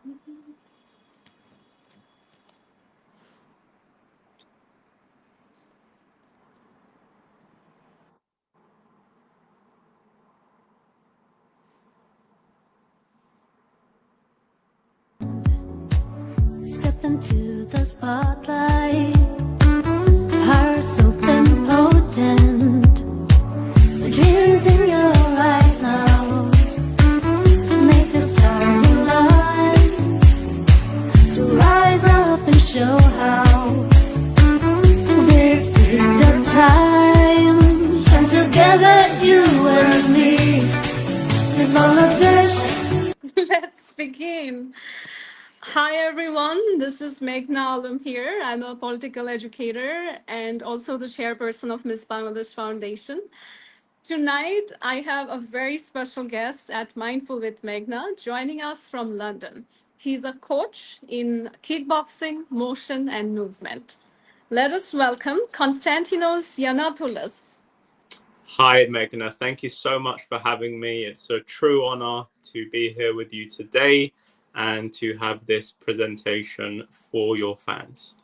Step into the spotlight, hearts open, potent, dreams in your eyes now, make the stars align, to rise up and show how, this is your time, and together you and me, is all of this. Let's begin. Hi everyone, this is Meghna here. I'm a political educator and also the chairperson of Miss Bangladesh Foundation. Tonight, I have a very special guest at Mindful with Meghna joining us from London. He's a coach in kickboxing, motion, and movement. Let us welcome Constantinos Yiannopoulos. Hi, Meghna. Thank you so much for having me. It's a true honor to be here with you today and to have this presentation for your fans.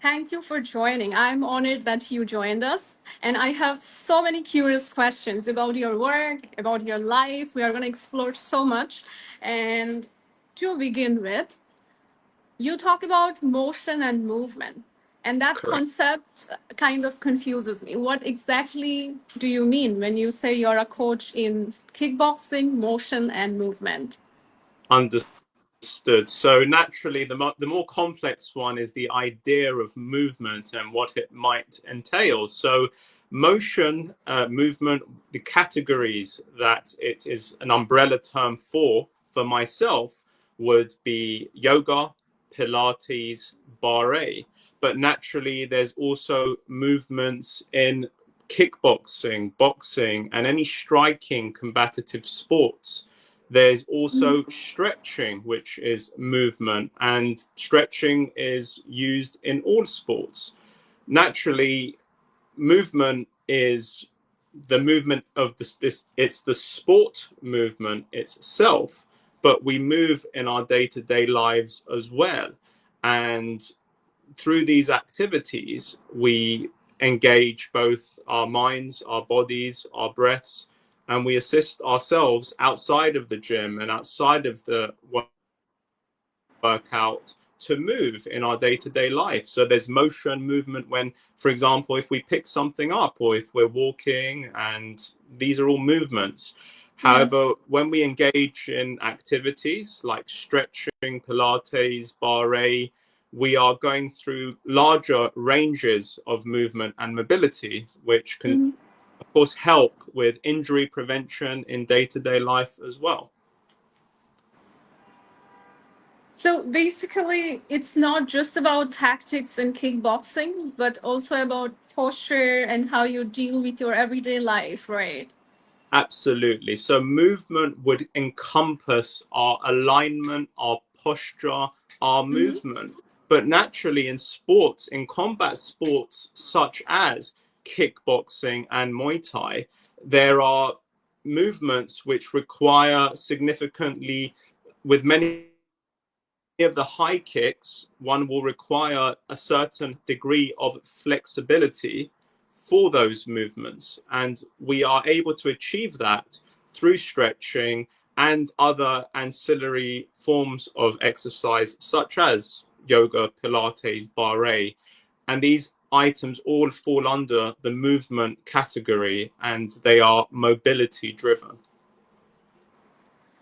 Thank you for joining. I'm honored that you joined us. And I have so many curious questions about your work, about your life. We are going to explore so much. And to begin with, you talk about motion and movement. And that Correct. concept kind of confuses me. What exactly do you mean when you say you're a coach in kickboxing, motion, and movement? Understood. So naturally, the more complex one is the idea of movement and what it might entail. So motion, movement, the categories that it is an umbrella term for myself would be yoga, Pilates, barre. But naturally, there's also movements in kickboxing, boxing, and any striking combative sports. There's also stretching, which is movement, and stretching is used in all sports. Naturally, movement is the movement of it's the sport movement itself, but we move in our day-to-day lives as well. And through these activities, we engage both our minds, our bodies, our breaths, and we assist ourselves outside of the gym and outside of the workout to move in our day-to-day life. So there's motion, movement when, for example, if we pick something up or if we're walking, and these are all movements. However, when we engage in activities like stretching, Pilates, barre, we are going through larger ranges of movement and mobility, which can, of course, help with injury prevention in day-to-day life as well. So basically, it's not just about tactics in kickboxing, but also about posture and how you deal with your everyday life, right? Absolutely. So movement would encompass our alignment, our posture, our movement. But naturally in sports, in combat sports such as kickboxing and Muay Thai, there are movements which require significantly, with many of the high kicks, one will require a certain degree of flexibility for those movements. And we are able to achieve that through stretching and other ancillary forms of exercise, such as yoga, Pilates, barre. And these items all fall under the movement category, and they are mobility driven.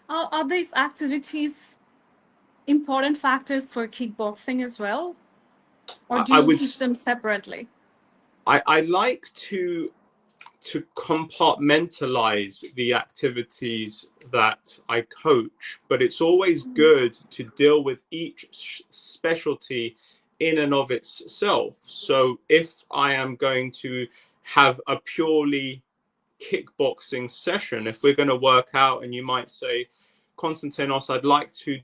Are these activities important factors for kickboxing as well? Or do you teach them separately? I like to compartmentalize the activities that I coach, but it's always good to deal with each specialty in and of itself. So if I am going to have a purely kickboxing session, if we're going to work out and you might say, Constantinos, I'd like to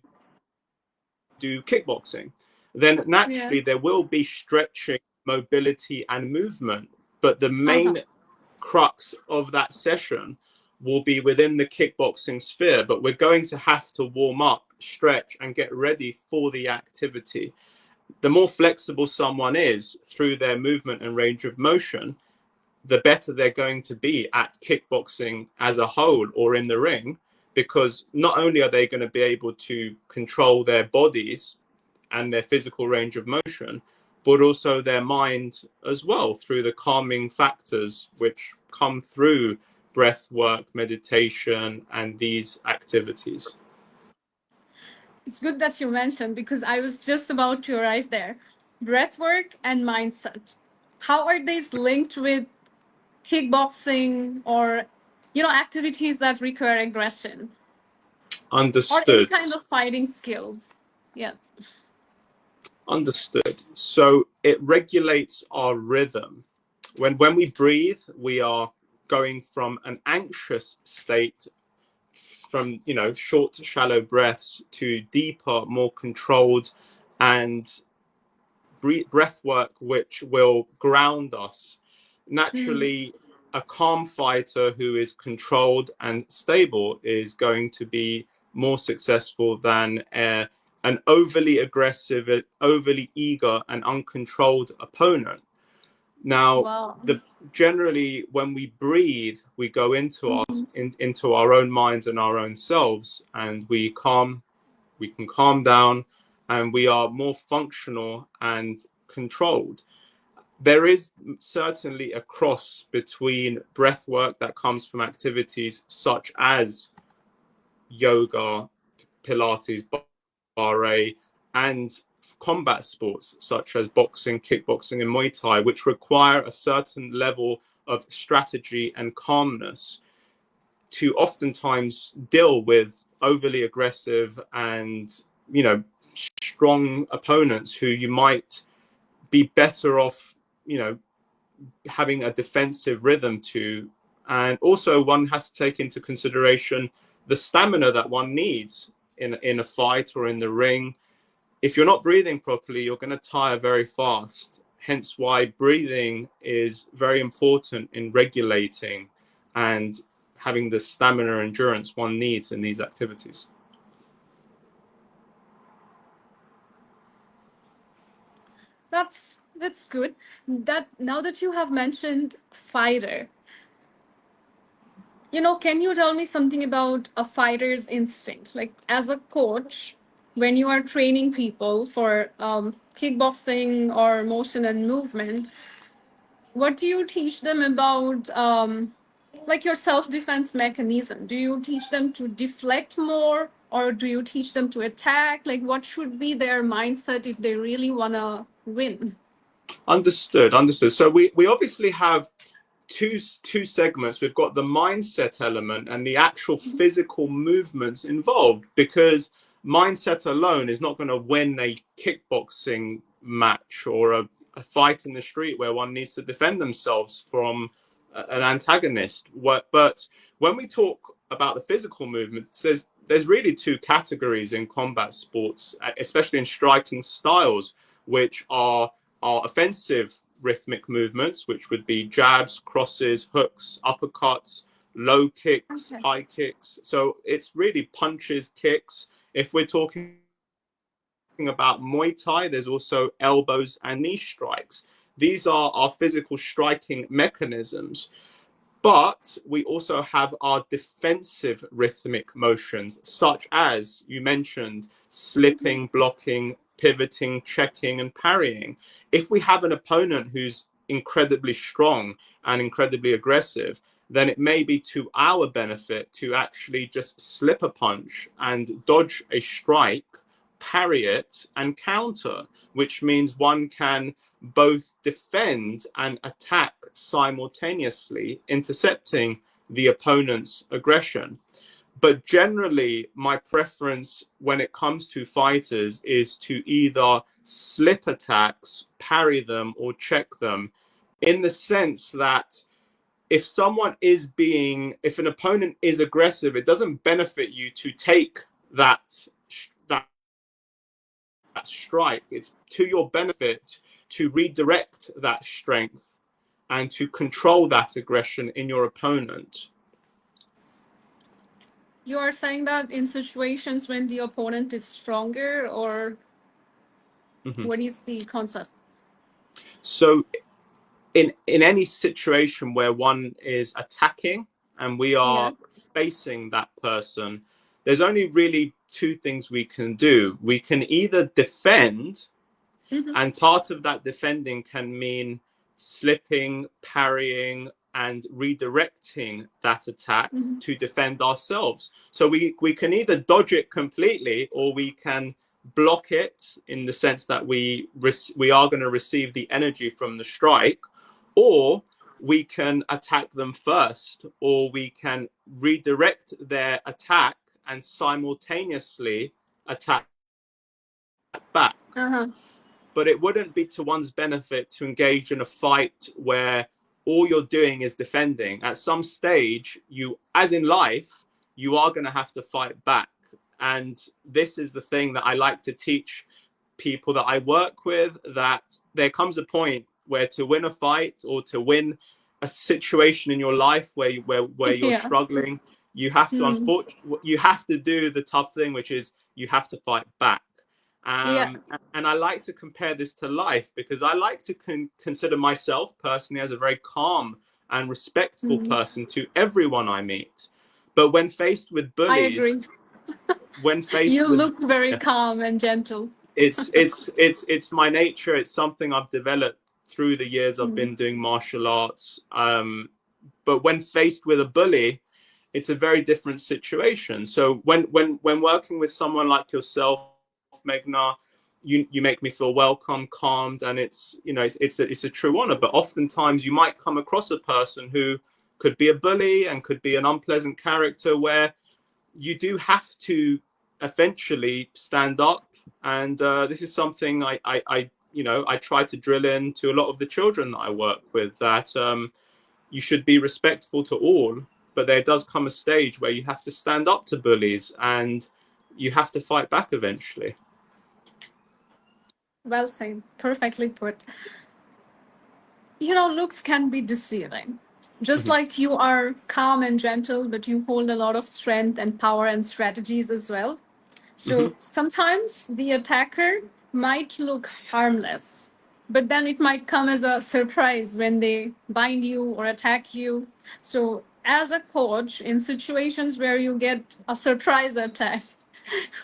do kickboxing, then naturally there will be stretching, mobility and movement, but the main crux of that session will be within the kickboxing sphere, but we're going to have to warm up, stretch, and get ready for the activity. The more flexible someone is through their movement and range of motion, the better they're going to be at kickboxing as a whole or in the ring, because not only are they going to be able to control their bodies and their physical range of motion, but also their mind as well through the calming factors which come through breath work, meditation, and these activities. It's good that you mentioned, because I was just about to arrive there. Breathwork and mindset. How are these linked with kickboxing or, activities that require aggression or any Understood. kind of fighting skills? Yeah. Understood. So it regulates our rhythm. When we breathe, we are going from an anxious state, from short, shallow breaths, to deeper, more controlled and breath work, which will ground us. Naturally, a calm fighter who is controlled and stable is going to be more successful than an overly aggressive, overly eager, and uncontrolled opponent. Now, Wow. generally, when we breathe, we go into our own minds and our own selves, and we can calm down, and we are more functional and controlled. There is certainly a cross between breath work that comes from activities such as yoga, Pilates, barre, and combat sports such as boxing, kickboxing, and Muay Thai, which require a certain level of strategy and calmness to oftentimes deal with overly aggressive and strong opponents who you might be better off having a defensive rhythm to. And also, one has to take into consideration the stamina that one needs in a fight or in the ring. If you're not breathing properly, you're going to tire very fast. Hence why breathing is very important in regulating and having the stamina and endurance one needs in these activities. That's good. That now that you have mentioned fighter, can you tell me something about a fighter's instinct? Like, as a coach, when you are training people for kickboxing or motion and movement, what do you teach them about, like, your self-defense mechanism? Do you teach them to deflect more, or do you teach them to attack? Like, what should be their mindset if they really want to win? Understood. So we obviously have two segments. We've got the mindset element and the actual physical movements involved, because mindset alone is not going to win a kickboxing match or a fight in the street where one needs to defend themselves from an antagonist. But when we talk about the physical movements, there's really two categories in combat sports, especially in striking styles, which are offensive rhythmic movements, which would be jabs, crosses, hooks, uppercuts, low kicks, Okay. high kicks. So it's really punches, kicks. If we're talking about Muay Thai, there's also elbows and knee strikes. These are our physical striking mechanisms. But we also have our defensive rhythmic motions, such as you mentioned, slipping, blocking, pivoting, checking, and parrying. If we have an opponent who's incredibly strong and incredibly aggressive, then it may be to our benefit to actually just slip a punch and dodge a strike, parry it, and counter, which means one can both defend and attack simultaneously, intercepting the opponent's aggression. But generally, my preference when it comes to fighters is to either slip attacks, parry them, or check them, in the sense that if an opponent is aggressive, it doesn't benefit you to take that strike. It's to your benefit to redirect that strength and to control that aggression in your opponent. You are saying that in situations when the opponent is stronger, or what is the concept? So in any situation where one is attacking and we Yeah. are facing that person, there's only really two things we can do. We can either defend, Mm-hmm. and part of that defending can mean slipping, parrying, and redirecting that attack Mm-hmm. to defend ourselves. So we can either dodge it completely, or we can block it in the sense that we are going to receive the energy from the strike, or we can attack them first, or we can redirect their attack and simultaneously attack back. Uh-huh. But it wouldn't be to one's benefit to engage in a fight where all you're doing is defending. At some stage, you, as in life, you are going to have to fight back. And this is the thing that I like to teach people that I work with, that there comes a point where to win a fight or to win a situation in your life where you're Yeah. struggling, you have to Mm. you have to do the tough thing, which is you have to fight back. Yeah. And I like to compare this to life, because I like to consider myself personally as a very calm and respectful Mm. person to everyone I meet. But when faced with I bullies, agree. when You faced with look very calm and gentle. it's my nature. It's something I've developed through the years I've Mm. been doing martial arts. But when faced with a bully, it's a very different situation. So when working with someone like yourself, Meghna, you make me feel welcome, calmed, and it's, you know, it's a true honor. But oftentimes you might come across a person who could be a bully and could be an unpleasant character, where you do have to eventually stand up. And this is something I try to drill into a lot of the children that I work with, that you should be respectful to all, but there does come a stage where you have to stand up to bullies and you have to fight back eventually. Well said. Perfectly put. You know, looks can be deceiving. Just Mhm. like you are calm and gentle, but you hold a lot of strength and power and strategies as well. So Mhm. sometimes the attacker might look harmless, but then it might come as a surprise when they bind you or attack you. So, as a coach, in situations where you get a surprise attack,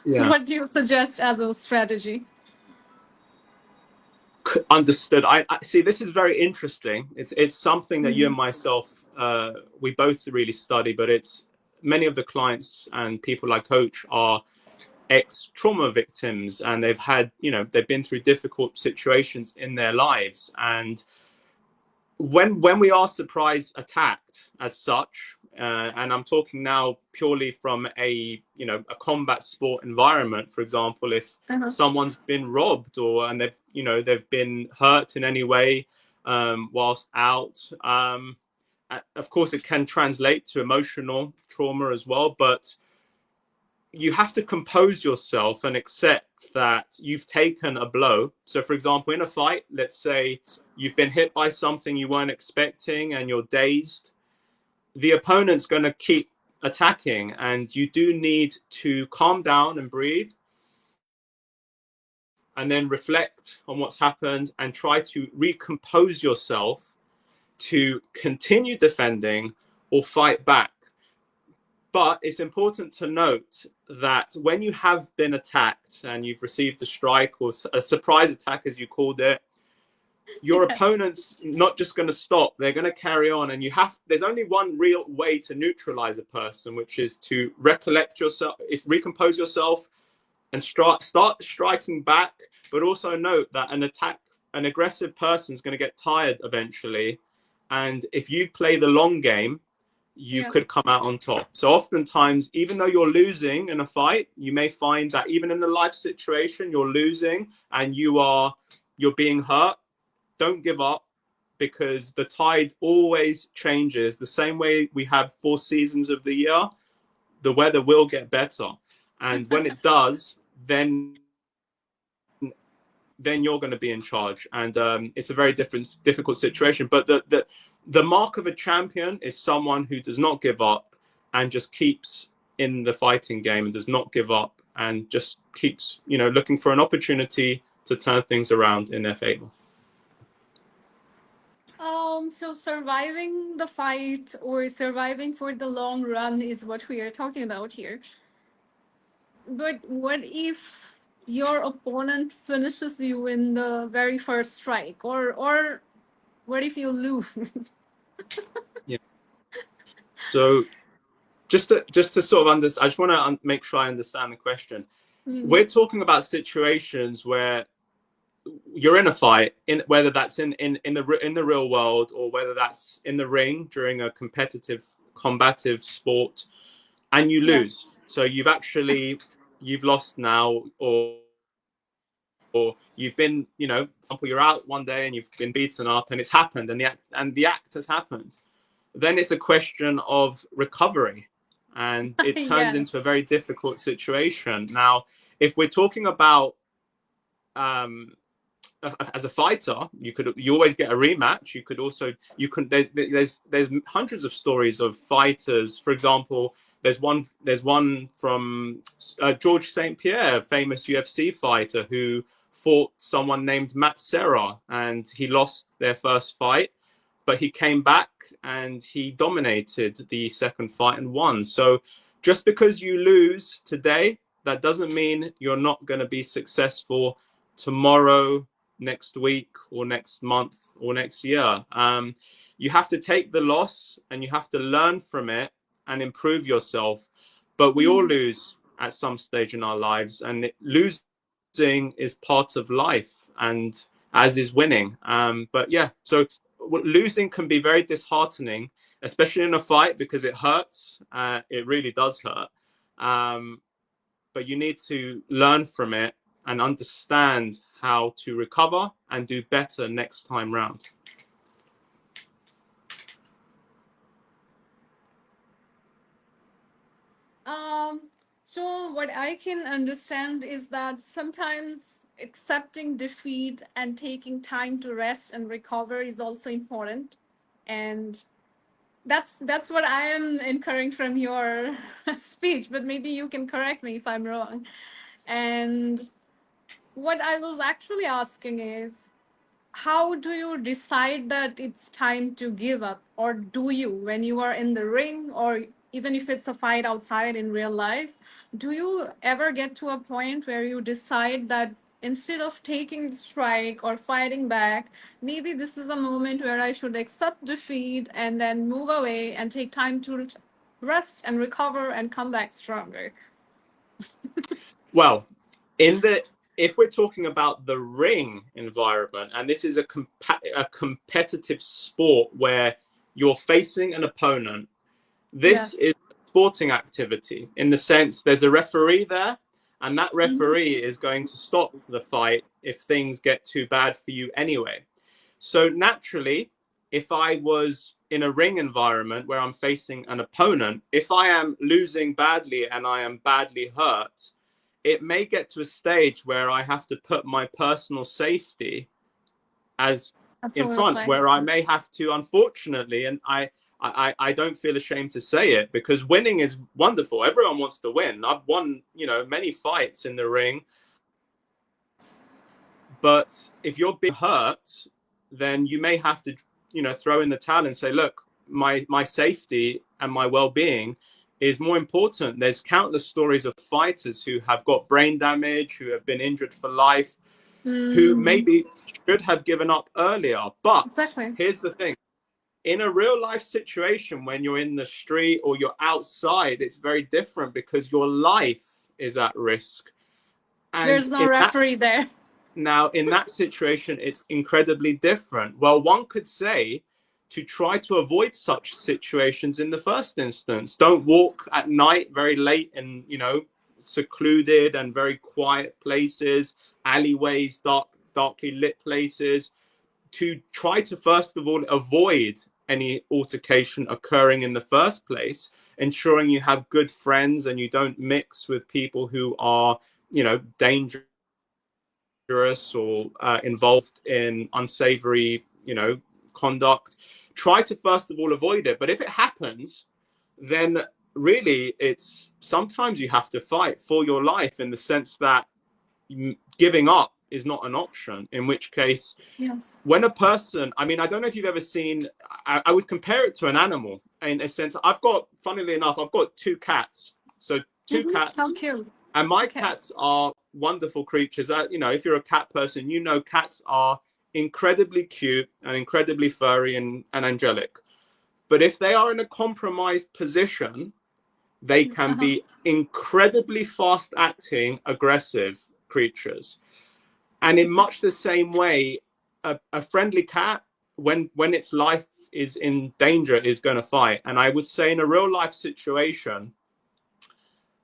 Yeah. what do you suggest as a strategy? Understood. I see. This is very interesting. It's something that you Mm-hmm. and myself, we both really study. But it's many of the clients and people I coach are ex-trauma victims, and they've had, they've been through difficult situations in their lives. And when we are surprise attacked as such, and I'm talking now purely from a combat sport environment, for example, if Uh-huh. someone's been robbed, or and they've been hurt in any way whilst out, of course it can translate to emotional trauma as well. But you have to compose yourself and accept that you've taken a blow. So, for example, in a fight, let's say you've been hit by something you weren't expecting and you're dazed, the opponent's going to keep attacking, and you do need to calm down and breathe, and then reflect on what's happened and try to recompose yourself to continue defending or fight back. But it's important to note that when you have been attacked and you've received a strike or a surprise attack, as you called it, your Yes. opponent's not just going to stop. They're going to carry on. And there's only one real way to neutralize a person, which is to recollect yourself, is recompose yourself and start striking back. But also note that an aggressive person is going to get tired eventually. And if you play the long game, you Yeah. could come out on top. So oftentimes, even though you're losing in a fight, you may find that even in a life situation, you're losing and you're being hurt. Don't give up, because the tide always changes. The same way we have 4 seasons of the year, the weather will get better. And when it does, then you're going to be in charge. And it's a very difficult situation. But the mark of a champion is someone who does not give up and just keeps in the fighting game and does not give up and just keeps, looking for an opportunity to turn things around in their favor. So surviving the fight or surviving for the long run is what we are talking about here. But what if your opponent finishes you in the very first strike, or what if you lose? Yeah. So just to sort of understand, I just want to make sure I understand the question. We're talking about situations where you're in a fight, in whether that's in the real world or whether that's in the ring during a competitive combative sport, and you Yes. lose. So you've lost now, or you've been, for example, you're out one day and you've been beaten up and it's happened and the act has happened. Then it's a question of recovery, and it turns Yes. into a very difficult situation. Now, if we're talking about um, as a fighter, you always get a rematch. There's hundreds of stories of fighters. For example, there's one from George St. Pierre, famous UFC fighter who fought someone named Matt Serra, and he lost their first fight, but he came back and he dominated the second fight and won. So just because you lose today, that doesn't mean you're not going to be successful tomorrow, next week, or next month, or next year. You have to take the loss and you have to learn from it and improve yourself. But we all lose at some stage in our lives, and losing is part of life, and as is winning. But yeah, so losing can be very disheartening, especially in a fight, because it hurts. It really does hurt. But you need to learn from it and understand how to recover and do better next time round. Um, so what I can understand is that sometimes accepting defeat and taking time to rest and recover is also important. And that's what I am incurring from your speech, but maybe you can correct me if I'm wrong. And what I was actually asking is, how do you decide that it's time to give up? Or do you, when you are in the ring, or even if it's a fight outside in real life, do you ever get to a point where you decide that instead of taking the strike or fighting back, maybe this is a moment where I should accept defeat and then move away and take time to rest and recover and come back stronger? Well, in the if we're talking about the ring environment, and this is a competitive sport where you're facing an opponent, this Yes. is a sporting activity in the sense there's a referee there, and that referee is going to stop the fight if things get too bad for you anyway. So naturally, if I was in a ring environment where I'm facing an opponent, if I am losing badly and I am badly hurt, it may get to a stage where I have to put my personal safety as in front, Absolutely. where I may have to, unfortunately, and I don't feel ashamed to say it, because winning is wonderful. Everyone wants to win. I've won, many fights in the ring. But if you're being hurt, then you may have to, throw in the towel and say, look, my safety and my well-being is more important. There's countless stories of fighters who have got brain damage, who have been injured for life, who maybe should have given up earlier. But Exactly. here's the thing. In a real life situation, when you're in the street or you're outside, it's very different because your life is at risk. And There's no referee there. now, in that situation, it's incredibly different. Well, one could say to try to avoid such situations in the first instance. Don't walk at night very late in, secluded and very quiet places, alleyways, darkly lit places, to try to, first of all, avoid any altercation occurring in the first place, ensuring you have good friends and you don't mix with people who are, dangerous or involved in unsavory, conduct. Try to first of all avoid it. But if it happens, then really, it's sometimes you have to fight for your life, in the sense that giving up is not an option, in which case, Yes. when a person, I mean, I don't know if you've ever seen, I would compare it to an animal, in a sense. Funnily enough, I've got two cats. So two How cats, cute. and my Okay. cats are wonderful creatures. You know, if you're a cat person, you know cats are incredibly cute and incredibly furry and angelic. But if they are in a compromised position, they can Uh-huh. be incredibly fast acting, aggressive creatures. And in much the same way, a friendly cat, when its life is in danger, is going to fight. And I would say, in a real life situation,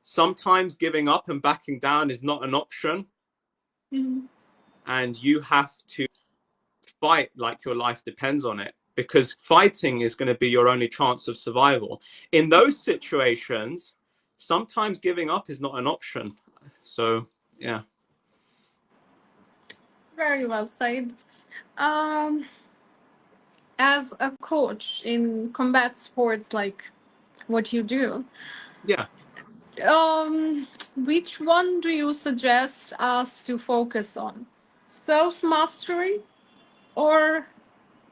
sometimes giving up and backing down is not an option. Mhm. And you have to fight like your life depends on it, because fighting is going to be your only chance of survival. In those situations, sometimes giving up is not an option. So, yeah. Very well said. Um, as a coach in combat sports, like what you do, Yeah. which one do you suggest us to focus on? Self mastery or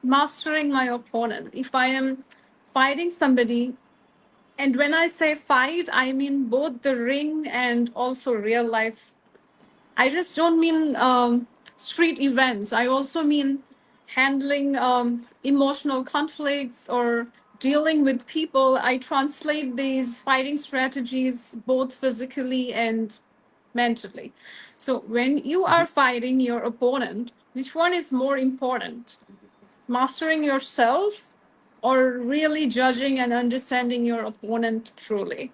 mastering my opponent? If I am fighting somebody, and when I say fight, I mean both the ring and also real life. I just don't mean street events. I also mean handling emotional conflicts or dealing with people. I translate these fighting strategies both physically and mentally. So when you are fighting your opponent, which one is more important? Mastering yourself or really judging and understanding your opponent truly?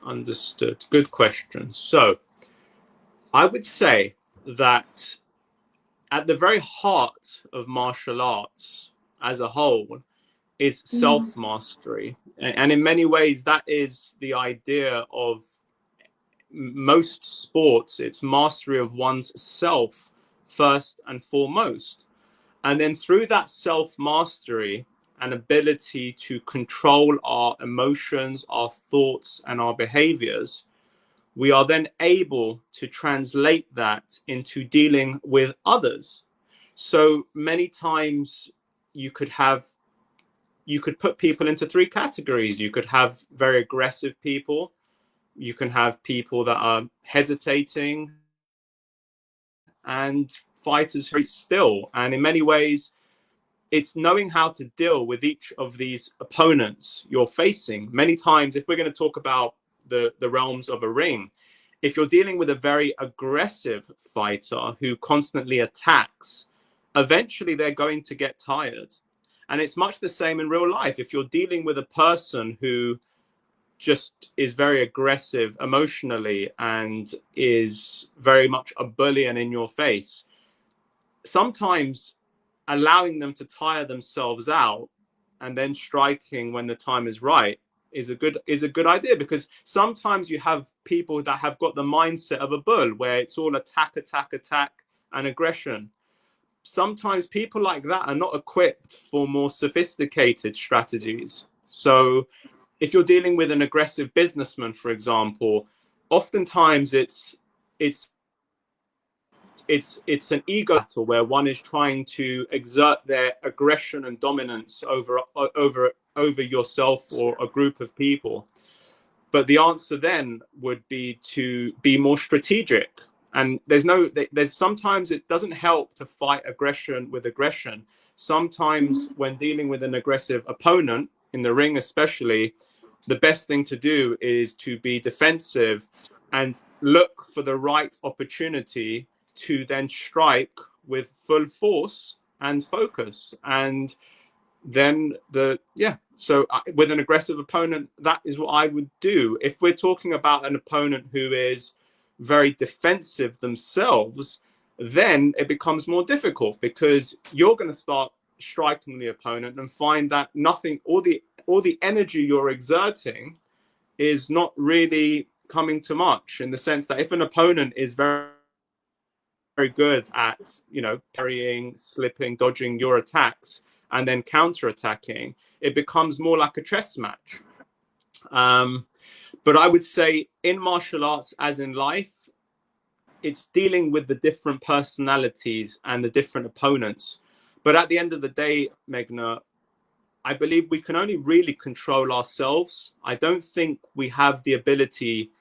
Understood. Good question. So, I would say that at the very heart of martial arts as a whole is Mm, self mastery. And in many ways, that is the idea of most sports. It's mastery of one's self first and foremost. And then through that self mastery and ability to control our emotions, our thoughts, and our behaviors, we are then able to translate that into dealing with others. So many times you could put people into three categories. You could have very aggressive people, you can have people that are hesitating, and fighters who are still. And in many ways, it's knowing how to deal with each of these opponents you're facing. Many times, if we're going to talk about the realms of a ring, if you're dealing with a very aggressive fighter who constantly attacks, eventually they're going to get tired. And it's much the same in real life. If you're dealing with a person who just is very aggressive emotionally and is very much a bully and in your face, sometimes allowing them to tire themselves out and then striking when the time is right is a good idea, because sometimes you have people that have got the mindset of a bull, where it's all attack, attack, attack, and aggression. Sometimes people like that are not equipped for more sophisticated strategies. So if you're dealing with an aggressive businessman, for example, oftentimes it's it's an ego battle where one is trying to exert their aggression and dominance over yourself or a group of people. But the answer then would be to be more strategic. And there's sometimes it doesn't help to fight aggression with aggression. Sometimes when dealing with an aggressive opponent in the ring, especially, the best thing to do is to be defensive and look for the right opportunity to then strike with full force and focus. And then with an aggressive opponent, that is what I would do. If we're talking about an opponent who is very defensive themselves, then it becomes more difficult, because you're going to start striking the opponent and find that nothing all the energy you're exerting is not really coming to much, in the sense that if an opponent is very good at, parrying, slipping, dodging your attacks, and then counter attacking, it becomes more like a chess match. But I would say in martial arts, as in life, it's dealing with the different personalities and the different opponents. But at the end of the day, Meghna, I believe we can only really control ourselves. I don't think we have the ability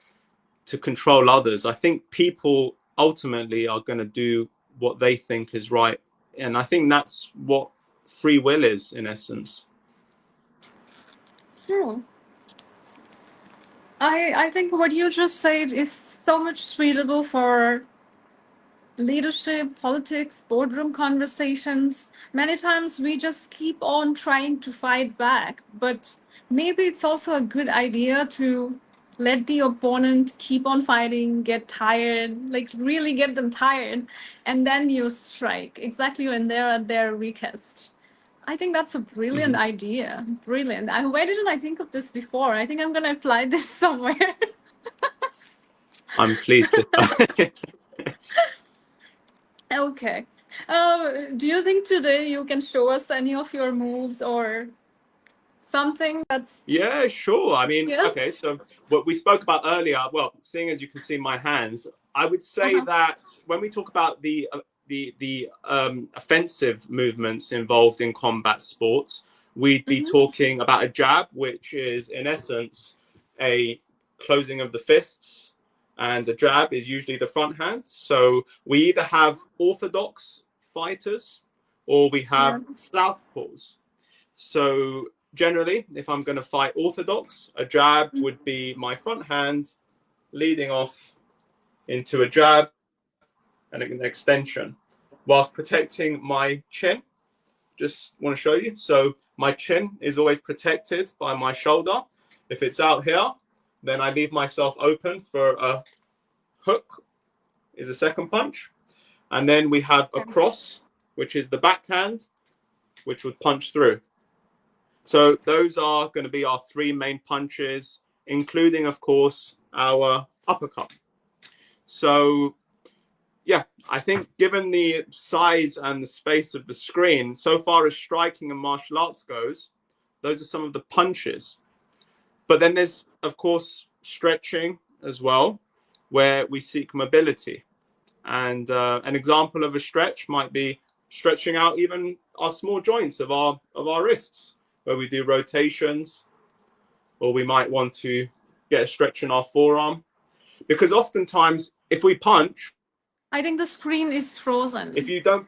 to control others. I think people ultimately are going to do what they think is right. And I think that's what free will is, in essence. True. I think what you just said is so much suitable for leadership, politics, boardroom conversations. Many times we just keep on trying to fight back, but maybe it's also a good idea to let the opponent keep on fighting, get tired, like really get them tired, and then you strike exactly when they're at their weakest. I think that's a brilliant Mhm. idea. Brilliant. Why didn't I think of this before? I think I'm going to apply this somewhere. I'm pleased to. Okay. Do you think today you can show us any of your moves or something that's, Yeah, sure. I mean, yeah? okay, so what we spoke about earlier, well, seeing as you can see my hands, I would say Uh-huh. that when we talk about the offensive movements involved in combat sports, we'd be Mm-hmm. talking about a jab, which is in essence a closing of the fists, and the jab is usually the front hand. So we either have orthodox fighters or we Yeah. have southpaws. So generally, if I'm going to fight orthodox, a jab would be my front hand leading off into a jab and an extension whilst protecting my chin. Just want to show you. So my chin is always protected by my shoulder. If it's out here, then I leave myself open for a hook is a second punch. And then we have a Okay. cross, which is the backhand, which would punch through. So those are going to be our three main punches, including, of course, our uppercut. So, yeah, I think given the size and the space of the screen, so far as striking and martial arts goes, those are some of the punches. But then there's, of course, stretching as well, where we seek mobility. And an example of a stretch might be stretching out even our small joints of our wrists, where we do rotations, or we might want to get a stretch in our forearm. Because oftentimes, if we punch, I think the screen is if frozen. you don't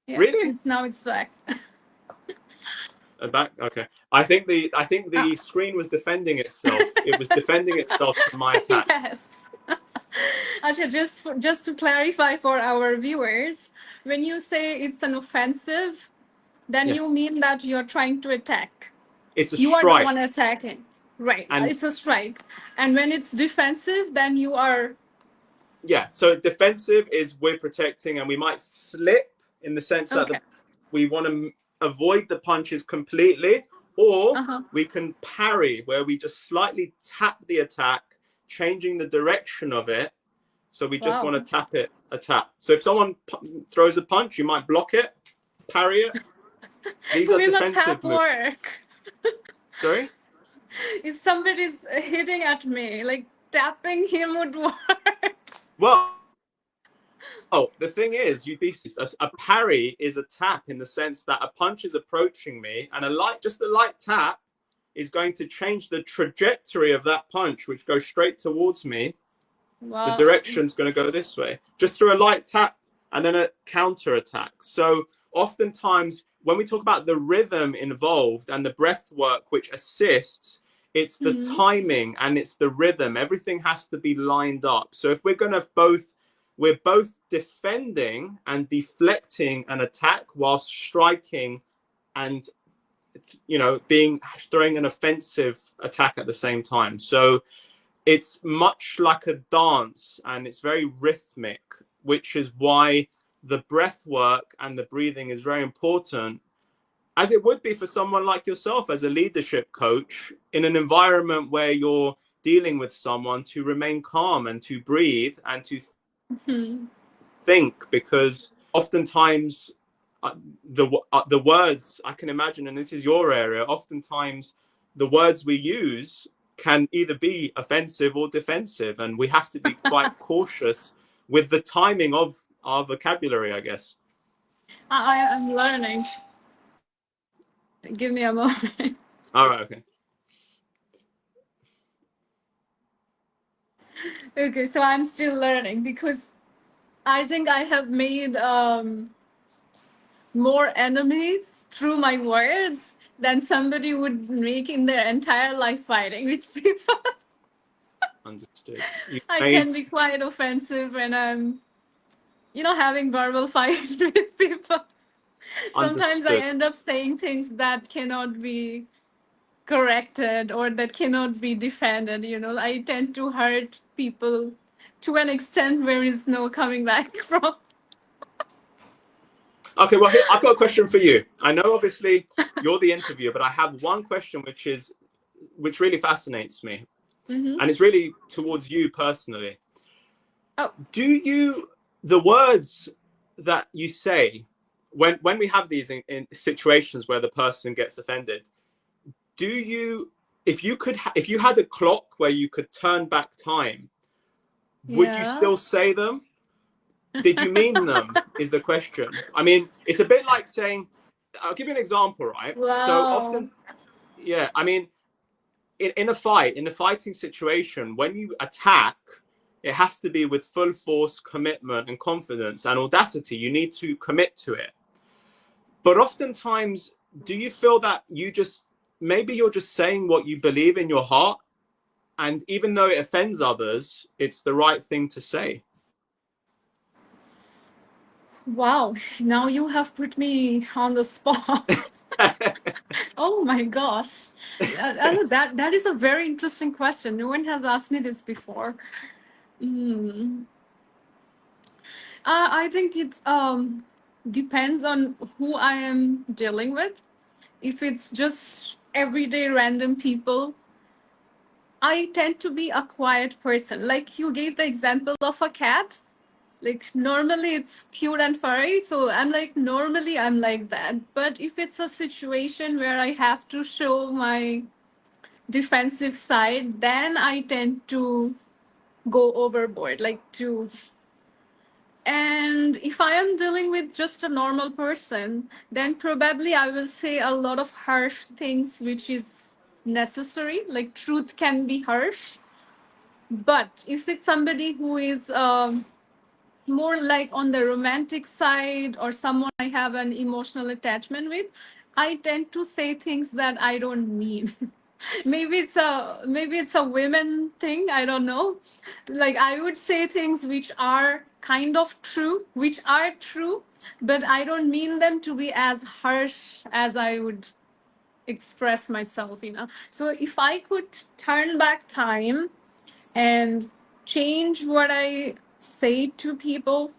Yeah, really now it's back. back, okay. I think the screen was defending itself. It was defending itself from my attacks. Yes. Acha, just to clarify for our viewers, when you say it's an offensive, then Yeah, you mean that you're trying to attack. it's a You are the strike, one attacking. Right. and It's a strike. And when it's defensive, then you are. yeah. So defensive is we're protecting, and we might slip in the sense that Okay. we want to avoid the punches completely, or Uh-huh. we can parry where we just slightly tap the attack, changing the direction of it. So we just want Wow. to tap it, a tap. So if someone throws a punch, you might block it, parry it. These are Will a defensive tap moves. work? Sorry? If somebody's hitting at me, like tapping him would work. Well, the thing is, you'd be a parry is a tap in the sense that a punch is approaching me, and just a light tap is going to change the trajectory of that punch, which goes straight towards me. The Wow. direction's going to go this way, just through a light tap and then a counter attack. So oftentimes, when we talk about the rhythm involved and the breath work which assists, it's the Hmm. timing and it's the rhythm. Everything has to be lined up. So if we're both defending and deflecting an attack while striking and being throwing an offensive attack at the same time. So it's much like a dance and it's very rhythmic, which is why the breath work and the breathing is very important, as it would be for someone like yourself as a leadership coach in an environment where you're dealing with someone, to remain calm and to breathe and to Hmm. think, because oftentimes the words, I can imagine, and this is your area, oftentimes the words we use can either be offensive or defensive, and we have to be quite cautious with the timing of our vocabulary, I guess. I am learning. Give me a moment. All right, okay. Okay, so I'm still learning because I think I have made more enemies through my words than somebody would make in their entire life fighting with people. Understood. You I made can be quite offensive when I'm, having verbal fights with people. Sometimes I understood. end up saying things that cannot be corrected or that cannot be defended. I tend to hurt people to an extent where is no coming back from. Okay, well, here, I've got a question for you. I know obviously you're the interviewer, but I have one question which really fascinates me, Mm-hmm. and it's really towards you personally. Oh, The words that you say when we have these in situations where the person gets offended, do you, if you had a clock where you could turn back time, would you yeah. still say them? Did you mean them is the question. I mean, it's a bit like saying, I'll give you an example, right? So Wow. often, yeah, I mean, in a fighting situation, when you attack, it has to be with full force, commitment, and confidence and audacity. You need to commit to it. But oftentimes, do you feel that maybe you're just saying what you believe in your heart, and even though it offends others, it's the right thing to say? Wow. Now you have put me on the spot. Oh my gosh. That is a very interesting question. No one has asked me this before. Mm. I think it depends on who I am dealing with. If it's just everyday random people, I tend to be a quiet person. Like you gave the example of a cat. Like normally it's cute and furry, so I'm like, normally I'm like that. But if it's a situation where I have to show my defensive side, then I tend to go overboard, like to. And if I am dealing with just a normal person, then probably I will say a lot of harsh things, which is necessary. Like truth can be harsh. But if it's somebody who is more like on the romantic side or someone I have an emotional attachment with, I tend to say things that I don't mean. Maybe it's a women thing, I don't know. Like I would say things which are kind of true, but I don't mean them to be as harsh as I would express myself. So if I could turn back time and change what I say to people,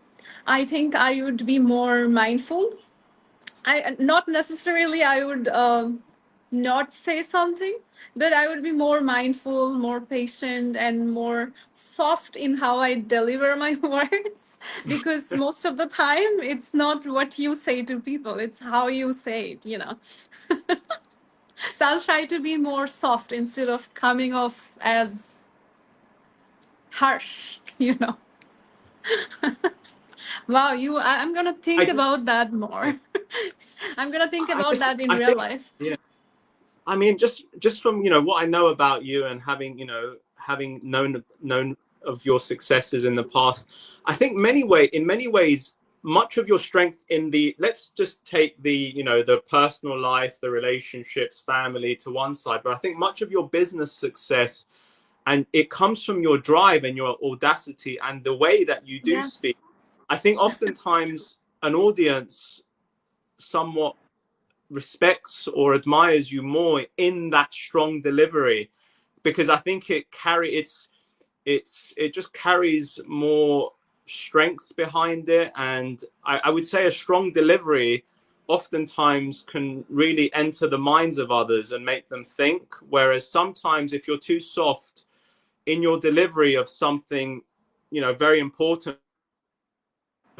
I think I would be more mindful. I not necessarily I would not say something, but I would be more mindful, more patient, and more soft in how I deliver my words. Because most of the time, it's not what you say to people; it's how you say it. So I'll try to be more soft instead of coming off as harsh. Wow, I'm gonna I think just, about that yeah. more. I'm gonna think about just, that in I real think, life. yeah. I mean, just from what I know about you and having known of your successes in the past, I think in many ways, much of your strength in the, let's just take the personal life, the relationships, family to one side, but I think much of your business success, and it comes from your drive and your audacity and the way that you do Yes. speak. I think oftentimes an audience somewhat respects or admires you more in that strong delivery, because I think it just carries more strength behind it. And I would say a strong delivery oftentimes can really enter the minds of others and make them think, whereas sometimes if you're too soft in your delivery of something very important,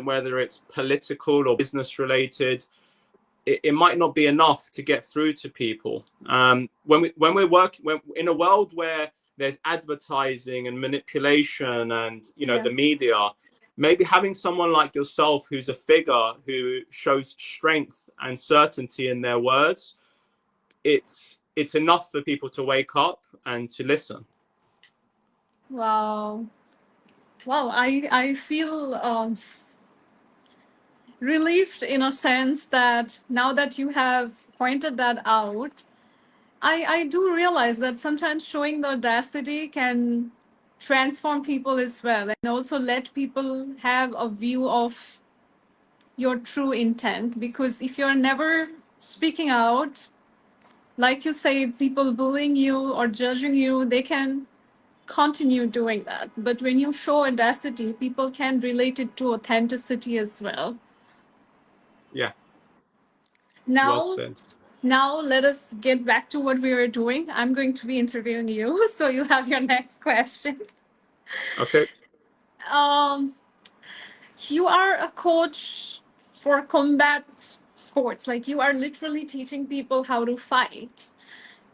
whether it's political or business related, it might not be enough to get through to people. When we're working in a world where there's advertising and manipulation and the Yes. media, maybe having someone like yourself who's a figure who shows strength and certainty in their words, it's enough for people to wake up and to listen. Wow. Wow. I feel relieved in a sense that now that you have pointed that out, I do realize that sometimes showing the audacity can transform people as well, and also let people have a view of your true intent. Because if you're never speaking out, like you say, people bullying you or judging you, they can continue doing that. But when you show audacity, people can relate it to authenticity as well. Yeah, well Now, said. now let us get back to what we were doing. I'm going to be interviewing you, so you have your next question. Okay. Um, you are a coach for combat sports. Like you are literally teaching people how to fight.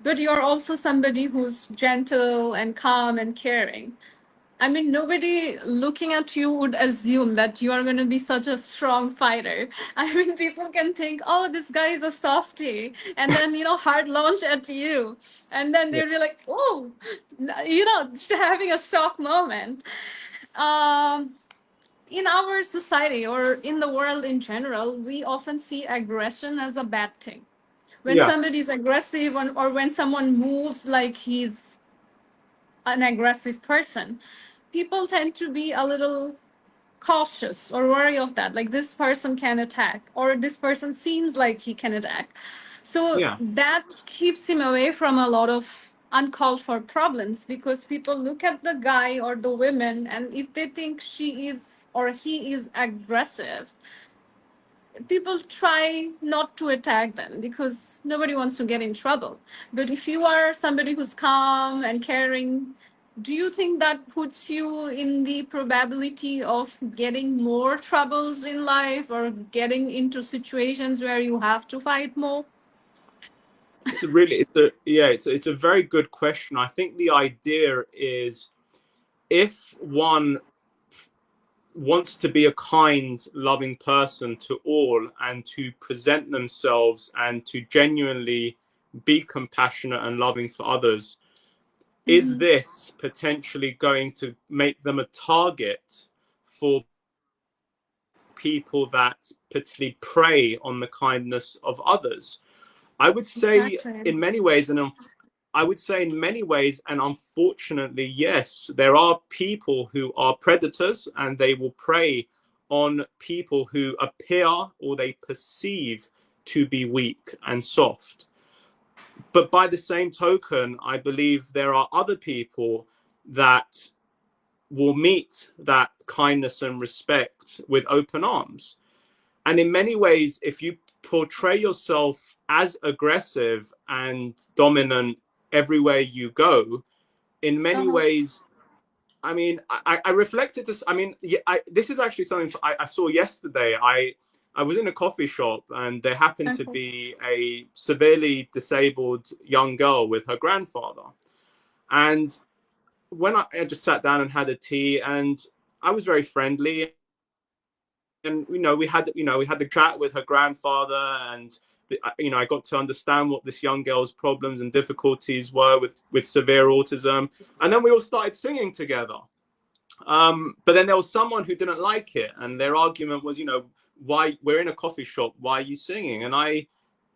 But you're also somebody who's gentle and calm and caring. I mean, nobody looking at you would assume that you are going to be such a strong fighter. I mean, people can think, oh, this guy is a softie, and then, hard launch at you. And then Yeah. they'll be like, oh, having a shock moment. Um, in our society or in the world in general, we often see aggression as a bad thing. When Yeah. somebody is aggressive or when someone moves like he's an aggressive person, people tend to be a little cautious or worry of that. Like this person can attack, or this person seems like he can attack. So Yeah. that keeps him away from a lot of uncalled for problems, because people look at the guy or the women, and if they think she is or he is aggressive, people try not to attack them because nobody wants to get in trouble. But if you are somebody who's calm and caring, do you think that puts you in the probability of getting more troubles in life or getting into situations where you have to fight more? It's a very good question. I think the idea is, if one wants to be a kind, loving person to all and to present themselves and to genuinely be compassionate and loving for others, is Mm-hmm. this potentially going to make them a target for people that particularly prey on the kindness of others? I would say Exactly. in many ways, and unfortunately, yes, there are people who are predators and they will prey on people who appear or they perceive to be weak and soft. But by the same token, I believe there are other people that will meet that kindness and respect with open arms. And in many ways, if you portray yourself as aggressive and dominant everywhere you go, in many Uh-huh. ways, I mean, I reflected this. I mean, this is actually something I saw yesterday. I was in a coffee shop and there happened to Okay. be a severely disabled young girl with her grandfather. And when I just sat down and had a tea, and I was very friendly, and we had the chat with her grandfather, and I got to understand what this young girl's problems and difficulties were with severe autism, and then we all started singing together. But then there was someone who didn't like it, and their argument was, why, we're in a coffee shop, why are you singing? And I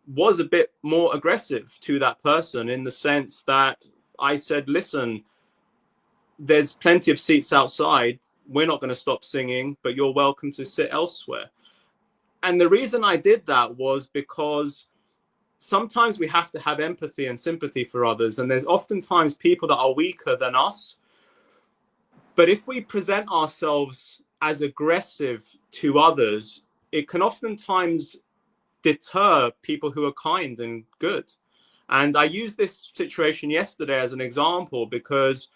was a bit more aggressive to that person, in the sense that I said, listen, there's plenty of seats outside, we're not going to stop singing, but you're welcome to sit elsewhere. And the reason I did that was because sometimes we have to have empathy and sympathy for others. And there's oftentimes people that are weaker than us. But if we present ourselves as aggressive to others, it can oftentimes deter people who are kind and good. And I used this situation yesterday as an example because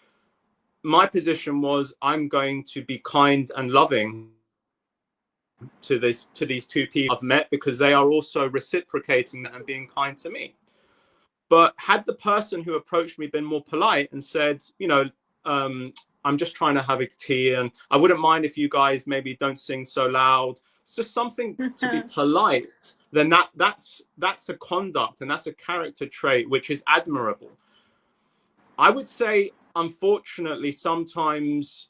my position was, I'm going to be kind and loving to these two people I've met, because they are also reciprocating that and being kind to me. But had the person who approached me been more polite and said, I'm just trying to have a tea, and I wouldn't mind if you guys maybe don't sing so loud. It's just something to be polite. Then that's a conduct and that's a character trait which is admirable. I would say, unfortunately, sometimes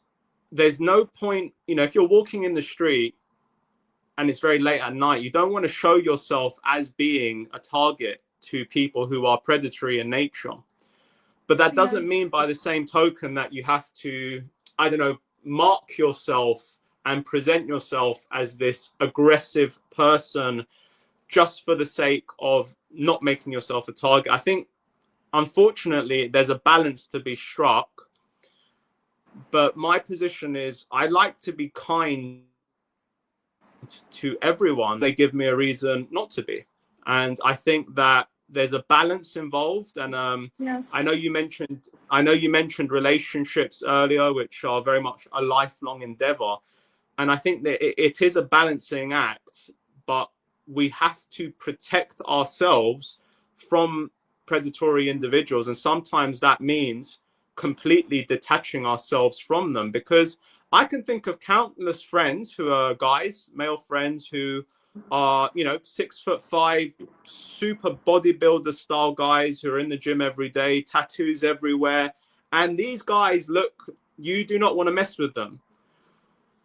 there's no point. If you're walking in the street and it's very late at night, you don't want to show yourself as being a target to people who are predatory in nature. But that doesn't Yes. mean by the same token that you have to, I don't know, mark yourself and present yourself as this aggressive person just for the sake of not making yourself a target. I think, unfortunately, there's a balance to be struck. But my position is I like to be kind to everyone. They give me a reason not to be. And I think that there's a balance involved. And Yes. I know you mentioned relationships earlier, which are very much a lifelong endeavor. And I think that it is a balancing act, but we have to protect ourselves from predatory individuals. And sometimes that means completely detaching ourselves from them, because I can think of countless friends who are guys, male friends, who are, 6'5", super bodybuilder style guys who are in the gym every day, tattoos everywhere. And these guys you do not want to mess with them.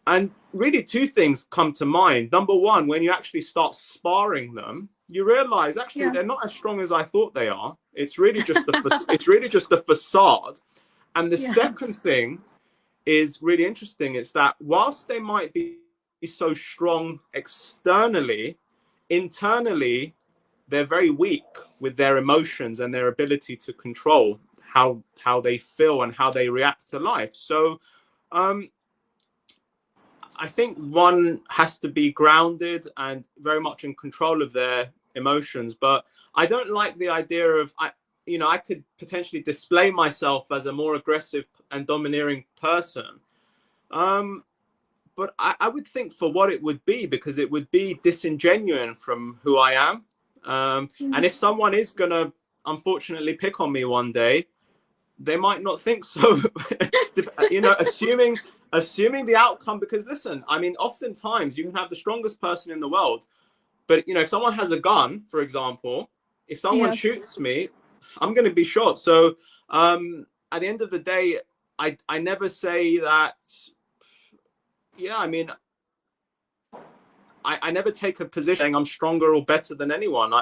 And really, two things come to mind. Number one, when you actually start sparring them, you realize actually they're not as strong as I thought they are. It's really just the facade. And the second thing is really interesting. It's that whilst they might be so strong externally, internally, they're very weak with their emotions and their ability to control how they feel and how they react to life. So I think one has to be grounded and very much in control of their emotions. But I don't like the idea of, I could potentially display myself as a more aggressive and domineering person. But I would think for what it would be, because it would be disingenuous from who I am. And if someone is going to, unfortunately, pick on me one day, they might not think so. Assuming the outcome, because listen, I mean, oftentimes you can have the strongest person in the world, but if someone has a gun, for example, if someone shoots me, I'm going to be shot. So at the end of the day, I never say that. Yeah, I mean, I never take a position saying I'm stronger or better than anyone.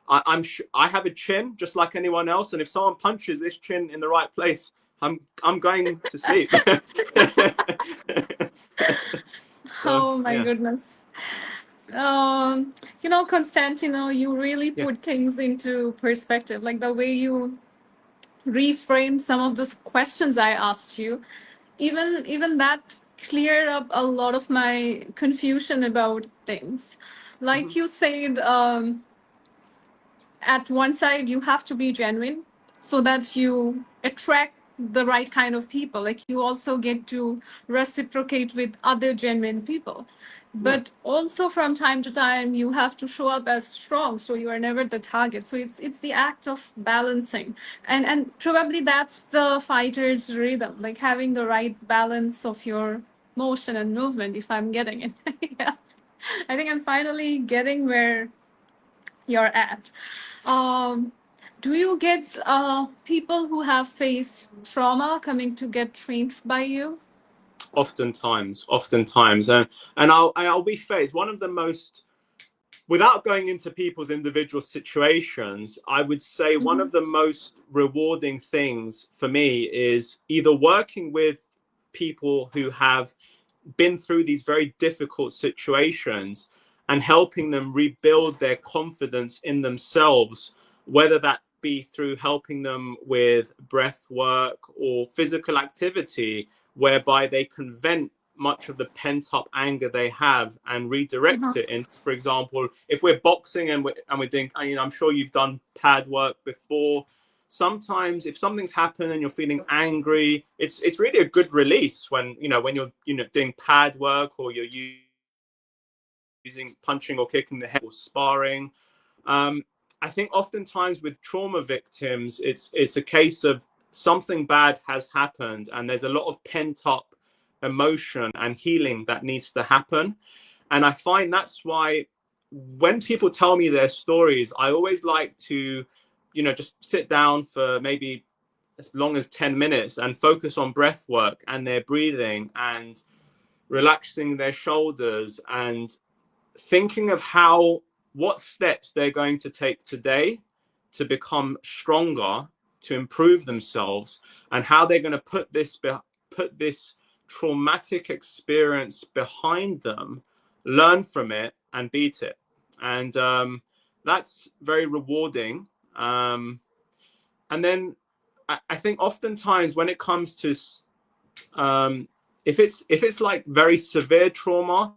I have a chin just like anyone else, and if someone punches this chin in the right place, I'm going to sleep. Oh my goodness. Constantino, you really put things into perspective. Like the way you reframe some of the questions I asked you, even that cleared up a lot of my confusion about things. Like you said, at one side you have to be genuine so that you attract the right kind of people. Like you also get to reciprocate with other genuine people, but also from time to time you have to show up as strong so you are never the target. So it's the act of balancing, and probably that's the fighter's rhythm, like having the right balance of your motion and movement, if I'm getting it. Yeah, I think I'm finally getting where you're at. Um, do you get people who have faced trauma coming to get trained by you? Oftentimes, and I'll be fair. It's one of the most, without going into people's individual situations, I would say one of the most rewarding things for me is either working with people who have been through these very difficult situations and helping them rebuild their confidence in themselves, whether that be through helping them with breath work or physical activity, whereby they can vent much of the pent up anger they have and redirect it into, for example, if we're boxing and we're doing, I'm sure you've done pad work before. Sometimes if something's happened and you're feeling angry, it's really a good release when you're doing pad work or you're using punching or kicking the head or sparring. I think oftentimes with trauma victims, it's a case of something bad has happened and there's a lot of pent up emotion and healing that needs to happen. And I find that's why when people tell me their stories, I always like to, just sit down for maybe as long as 10 minutes and focus on breath work and their breathing and relaxing their shoulders and thinking of what steps they're going to take today to become stronger, to improve themselves, and how they're going to put this traumatic experience behind them, learn from it, and beat it. And that's very rewarding. And then I think oftentimes when it comes to if it's like very severe trauma,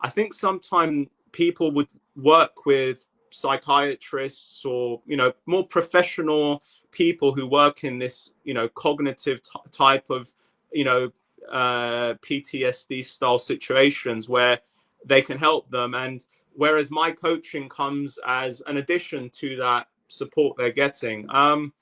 I think sometimes people would work with psychiatrists or, more professional people who work in this, cognitive type of, PTSD style situations where they can help them. And whereas my coaching comes as an addition to that support they're getting. And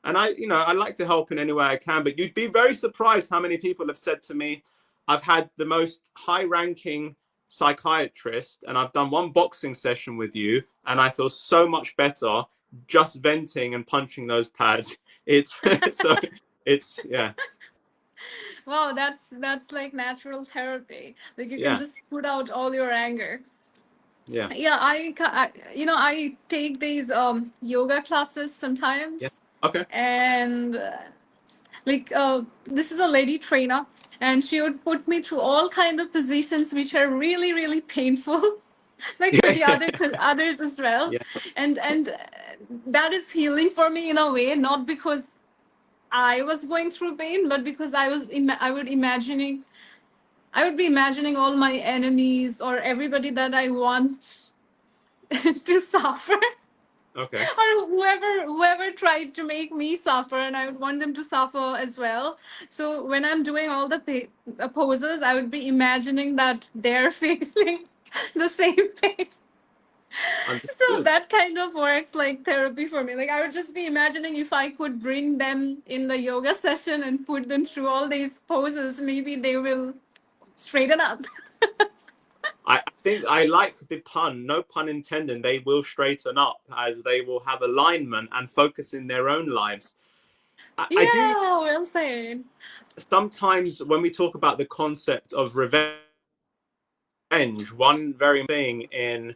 I like to help in any way I can, but you'd be very surprised how many people have said to me, I've had the most high ranking psychiatrist and I've done one boxing session with you and I feel so much better just venting and punching those pads. It's so yeah. Wow, that's like natural therapy. Like you can Yeah. just put out all your anger. Yeah. Yeah, I take these yoga classes Yeah. sometimes, Okay. and this is a lady trainer, and she would put me through all kind of positions which are really really painful, like for the Yeah. others as well, Yeah. and that is healing for me in a way, not because I was going through pain, but because I would be imagining all my enemies or everybody that I want to suffer, Okay. or whoever tried to make me suffer, and I would want them to suffer as well. So when I'm doing all the poses, I would be imagining that they're facing the same pain. So Understood. that kind of works like therapy for me. Like I would just be imagining if I could bring them in the yoga session and put them through all these poses, maybe they will straighten up. I think I like the pun, no pun intended. They will straighten up as they will have alignment and focus in their own lives. I do Yeah, well said. sometimes when we talk about the concept of revenge, one very thing in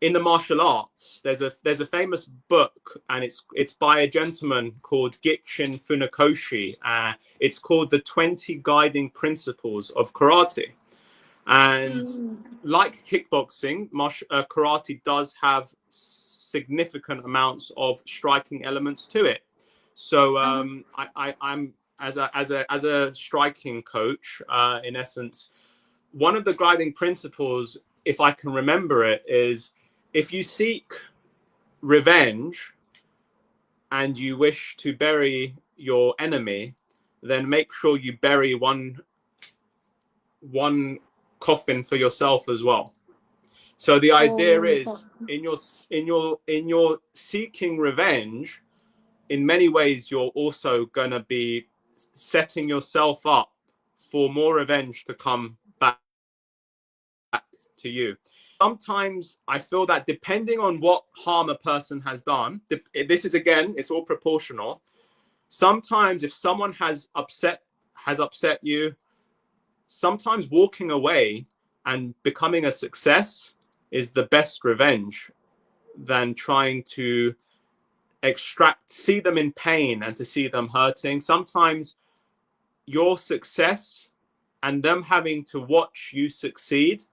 the martial arts, there's a famous book, and it's by a gentleman called Gichin Funakoshi. It's called The 20 Guiding Principles of Karate. And Mm. like kickboxing, karate does have significant amounts of striking elements to it. So Uh-huh. I'm as a striking coach, in essence, one of the guiding principles, if I can remember it, is if you seek revenge and you wish to bury your enemy, then make sure you bury one coffin for yourself as well. So the idea Oh, is in your seeking revenge, in many ways you're also going to be setting yourself up for more revenge to come back to you. Sometimes I feel that depending on what harm a person has done, this is again, it's all proportional. Sometimes if someone has upset you, sometimes walking away and becoming a success is the best revenge than trying to see them in pain and to see them hurting. Sometimes your success and them having to watch you succeed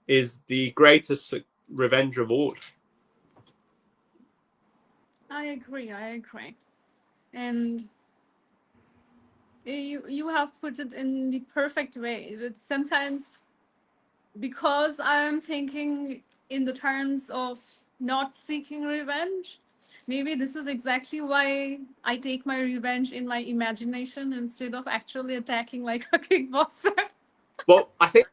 is the greatest revenge of all. I agree. I agree. And you have put it in the perfect way. That sometimes because I'm thinking in the terms of not seeking revenge, maybe this is exactly why I take my revenge in my imagination instead of actually attacking like a kickboxer. Well, I think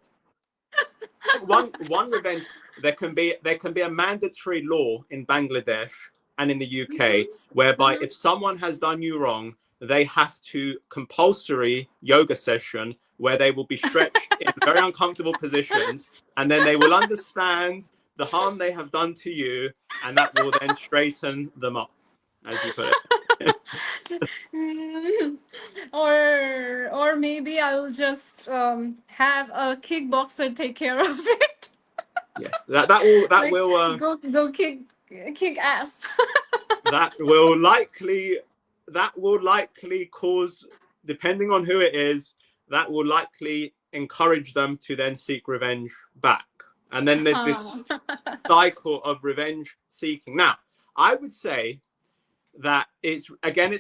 one revenge. There can be a mandatory law in Bangladesh and in the UK whereby if someone has done you wrong, they have to compulsory yoga session where they will be stretched in very uncomfortable positions, and then they will understand the harm they have done to you, and that will then straighten them up, as you put it. Mm. Or maybe I'll just have a kickboxer take care of it. Yes, that Like will go kick ass. that will likely cause, depending on who it is, that will likely encourage them to then seek revenge back, and then there's this Huh. cycle of revenge seeking. Now, I would say that it's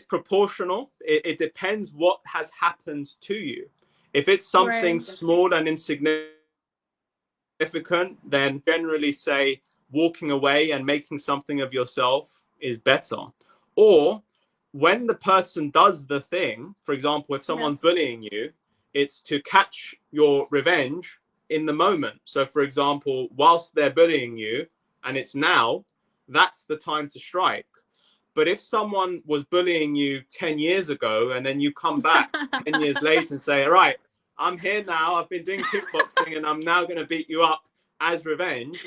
proportional. It depends what has happened to you. If it's something Right. small and insignificant, then generally say walking away and making something of yourself is better. Or when the person does the thing, for example, if someone's Yes. bullying you, it's to catch your revenge in the moment. So, for example, whilst they're bullying you and it's now, that's the time to strike. But if someone was bullying you 10 years ago and then you come back 10 years later and say, all right, I'm here now, I've been doing kickboxing and I'm now going to beat you up as revenge,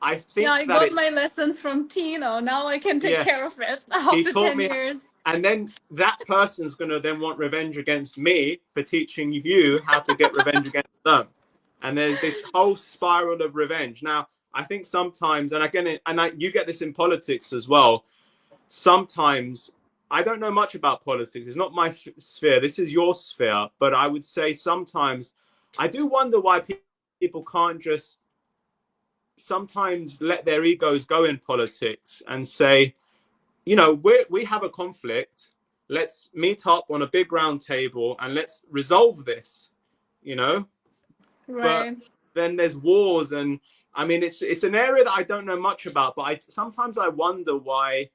I Yeah, think I that got my it's, lessons from Tino. Now I can take yeah, care of it he after taught 10 me. years. And then that person's going to then want revenge against me for teaching you how to get revenge against them. And there's this whole spiral of revenge. Now, I think sometimes, and again, you get this in politics as well. Sometimes, I don't know much about politics. It's not my sphere. This is your sphere. But I would say sometimes I do wonder why people can't just sometimes let their egos go in politics and say, we have a conflict. Let's meet up on a big round table and let's resolve this, you know. But Right. then there's wars, and I mean, it's an area that I don't know much about. But sometimes I wonder why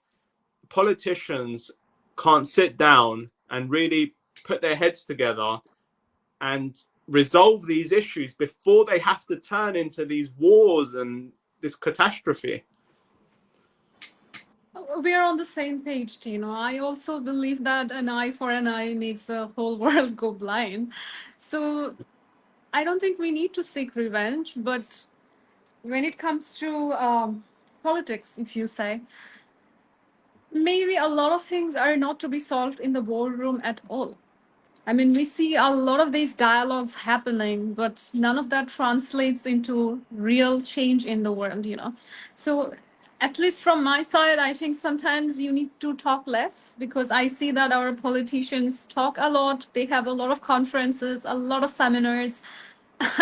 politicians can't sit down and really put their heads together and resolve these issues before they have to turn into these wars and this catastrophe. We are on the same page, Tino. I also believe that an eye for an eye makes the whole world go blind. So I don't think we need to seek revenge, but when it comes to politics, if you say, maybe a lot of things are not to be solved in the boardroom at all. I mean, we see a lot of these dialogues happening, but none of that translates into real change in the world. So, at least from my side, I think sometimes you need to talk less because I see that our politicians talk a lot. They have a lot of conferences, a lot of seminars,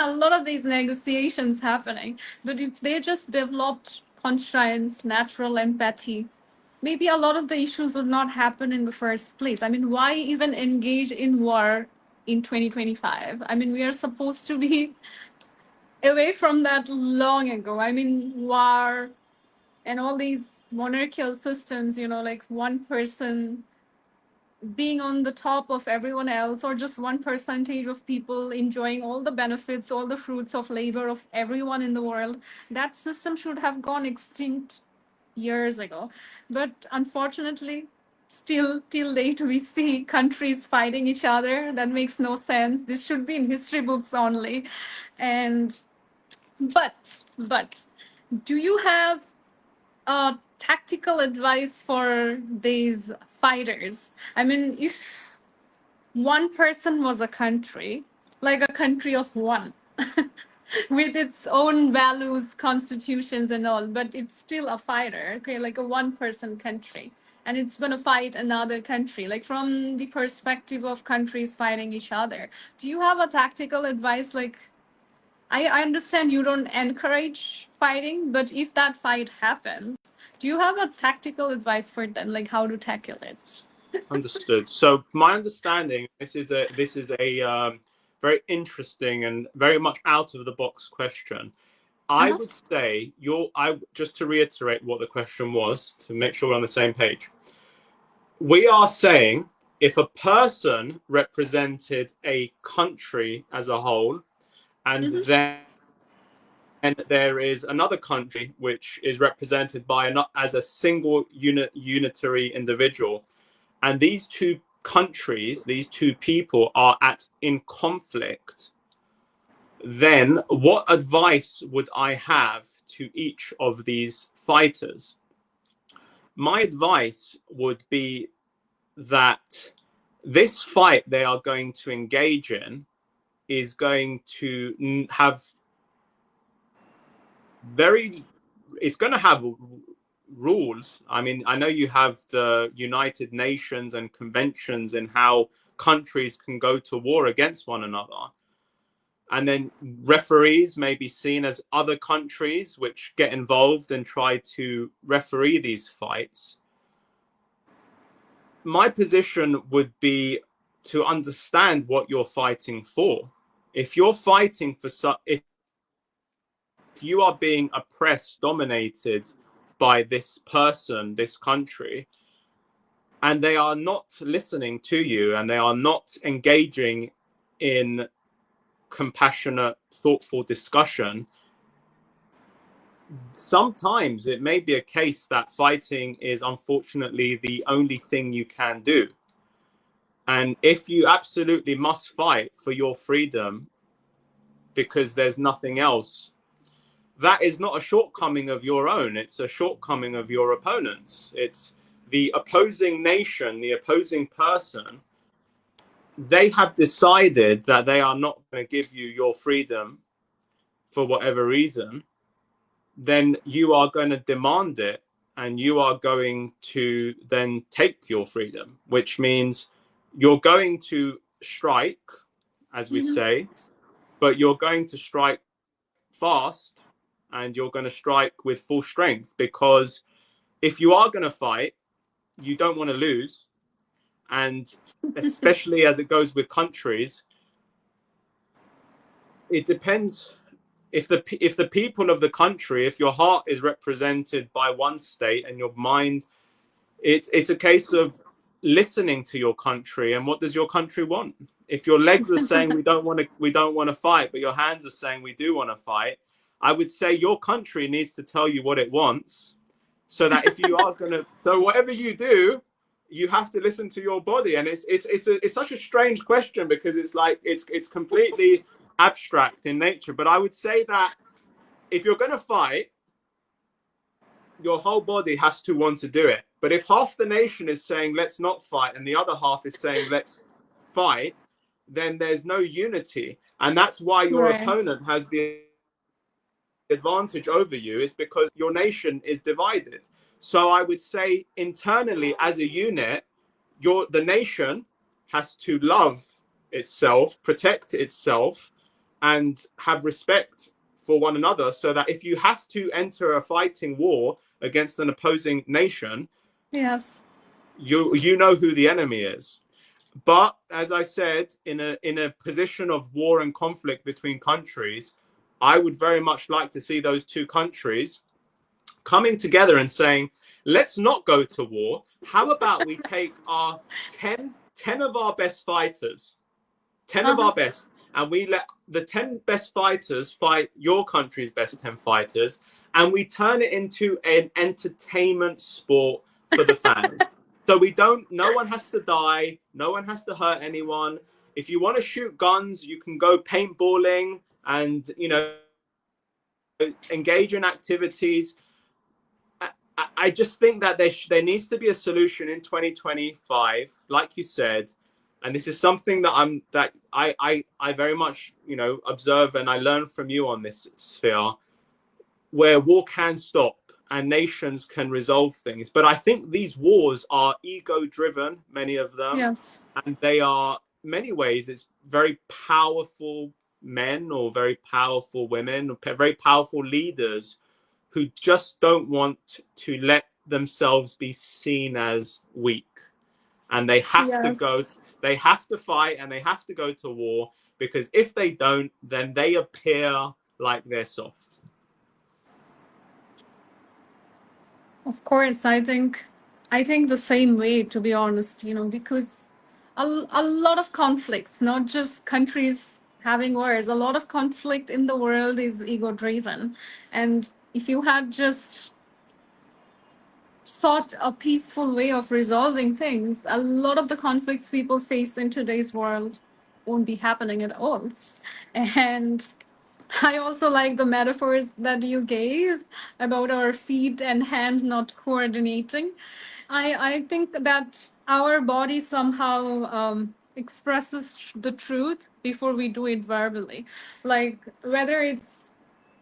a lot of these negotiations happening. But if they just developed conscience, natural empathy, maybe a lot of the issues would not happen in the first place. I mean, why even engage in war in 2025? I mean, we are supposed to be away from that long ago. I mean, war and all these monarchical systems, like one person being on the top of everyone else, or just one percentage of people enjoying all the benefits, all the fruits of labor of everyone in the world. That system should have gone extinct years ago. But unfortunately, still till date, we see countries fighting each other. That makes no sense. This should be in history books only. And but do you have tactical advice for these fighters? I mean, if one person was a country, like a country of one, with its own values, constitutions, and all, but it's still a fighter, okay, like a one person country. And it's going to fight another country, like from the perspective of countries fighting each other. Do you have a tactical advice? Like, I understand you don't encourage fighting, but if that fight happens, do you have a tactical advice for them, like how to tackle it? Understood. So my understanding, this is a very interesting and very much out of the box question. I Uh-huh. would say I just to reiterate what the question was to make sure we're on the same page. We are saying if a person represented a country as a whole and Mm-hmm. then and there is another country which is represented by as a single unitary individual. And these two countries, these two people are in conflict. Then what advice would I have to each of these fighters? My advice would be that this fight they are going to engage in is going to have it's going to have rules. I mean, I know you have the United Nations and conventions and how countries can go to war against one another. And then referees may be seen as other countries which get involved and try to referee these fights. My position would be to understand what you're fighting for. If you're fighting for if you are being oppressed, dominated by this person, this country, and they are not listening to you and they are not engaging in compassionate, thoughtful discussion, sometimes it may be a case that fighting is unfortunately the only thing you can do. And if you absolutely must fight for your freedom because there's nothing else, that is not a shortcoming of your own. It's a shortcoming of your opponents. It's the opposing nation, the opposing person. They have decided that they are not going to give you your freedom for whatever reason. Then you are going to demand it and you are going to then take your freedom, which means you're going to strike, as we say, but you're going to strike fast and you're going to strike with full strength, because if you are going to fight, you don't want to lose. And especially as it goes with countries, it depends. If the people of the country, if your heart is represented by one state and your mind, it's a case of listening to your country and what does your country want. If your legs are saying we don't want to fight, but your hands are saying we do want to fight, I would say your country needs to tell you what it wants, so that if you are gonna, so whatever you do, you have to listen to your body. And it's such a strange question, because it's like it's completely abstract in nature. But I would say that if you're going to fight, your whole body has to want to do it. But if half the nation is saying let's not fight and the other half is saying let's fight, then there's no unity. And that's why your opponent has the advantage over you, is because your nation is divided. So I would say internally as a unit, the nation has to love itself, protect itself, and have respect for one another, so that if you have to enter a fighting war against an opposing nation, yes, you know who the enemy is. But as I said, in a position of war and conflict between countries, I would very much like to see those two countries coming together and saying, let's not go to war. How about we take our 10 of our best fighters, 10 of our best, and we let the 10 best fighters fight your country's best 10 fighters, and we turn it into an entertainment sport for the fans. So no one has to die, no one has to hurt anyone. If you want to shoot guns, you can go paintballing and, engage in activities. I just think that there needs to be a solution in 2025, like you said, and this is something that I very much observe, and I learn from you on this sphere, where war can stop and nations can resolve things. But I think these wars are ego-driven, many of them, yes, and they are, many ways, it's very powerful men or very powerful women, or very powerful leaders who just don't want to let themselves be seen as weak. And they have to go, they have to fight, and they have to go to war, because if they don't, then they appear like they're soft. of course. I think the same way, to be honest, because a lot of conflicts, not just countries having wars. A lot of conflict in the world is ego driven. And if you had just sought a peaceful way of resolving things, a lot of the conflicts people face in today's world won't be happening at all. And I also like the metaphors that you gave about our feet and hands not coordinating. I think that our body somehow expresses the truth before we do it verbally. Like whether it's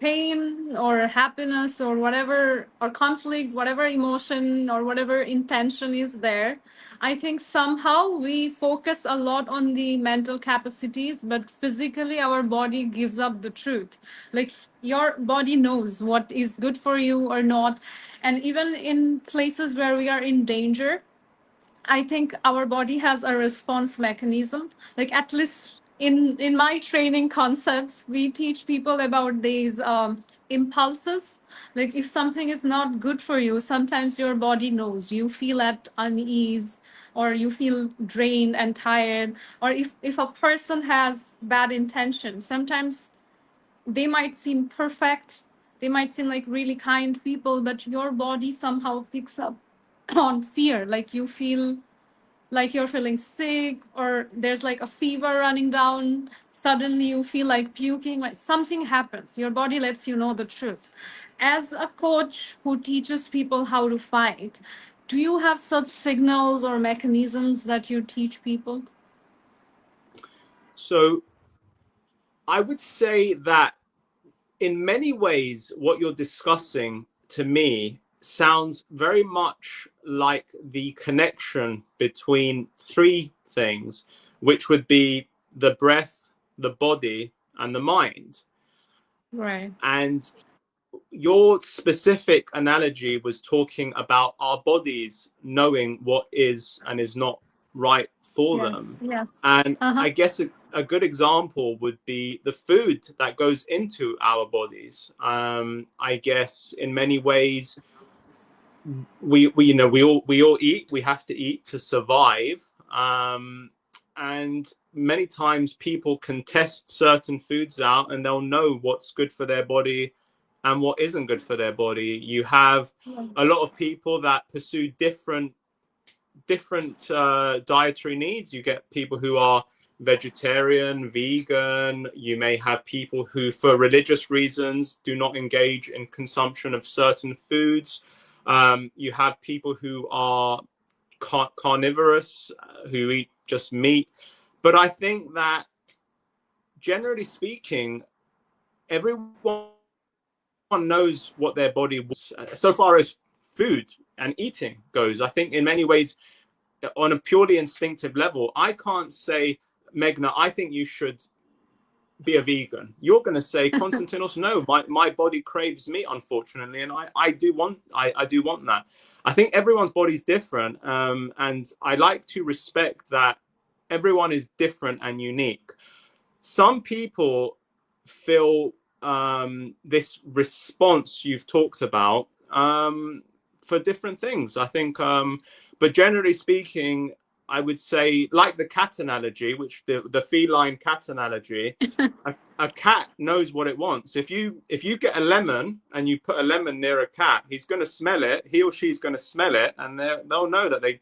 pain or happiness or whatever, or conflict, whatever emotion or whatever intention is there, I think somehow we focus a lot on the mental capacities, but physically our body gives up the truth. Like your body knows what is good for you or not. And even in places where we are in danger, I think our body has a response mechanism. Like at least in my training concepts, we teach people about these impulses. Like if something is not good for you, sometimes your body knows. You feel at unease, or you feel drained and tired. Or if a person has bad intention, sometimes they might seem perfect. They might seem like really kind people, but your body somehow picks up on fear. Like you feel like you're feeling sick, or there's like a fever running down, suddenly you feel like puking, like something happens, your body lets you know the truth. As a coach who teaches people how to fight, do you have such signals or mechanisms that you teach people? So I would say that in many ways, what you're discussing to me sounds very much like the connection between three things, which would be the breath, the body, and the mind. Right. And your specific analogy was talking about our bodies knowing what is and is not right for Yes, them. yes. And Uh-huh. I guess a good example would be the food that goes into our bodies. I guess in many ways, we you know we all eat. We have to eat to survive. And many times people can test certain foods out and they'll know what's good for their body and what isn't good for their body. You have a lot of people that pursue different dietary needs. You get people who are vegetarian, vegan. You may have people who, for religious reasons, do not engage in consumption of certain foods. You have people who are carnivorous, who eat just meat. But I think that generally speaking, everyone knows what their body wants. So far as food and eating goes, I think in many ways, on a purely instinctive level, I can't say, Meghna, I think you should be a vegan. You're going to say, Constantinos, no, my body craves meat, unfortunately, and I do want that. I think everyone's body's different, and I like to respect that everyone is different and unique. Some people feel this response you've talked about for different things. I think, but generally speaking, I would say, like the cat analogy, which the feline cat analogy, a cat knows what it wants. If you get a lemon and you put a lemon near a cat, he's going to smell it. He or she's going to smell it, and they'll know that they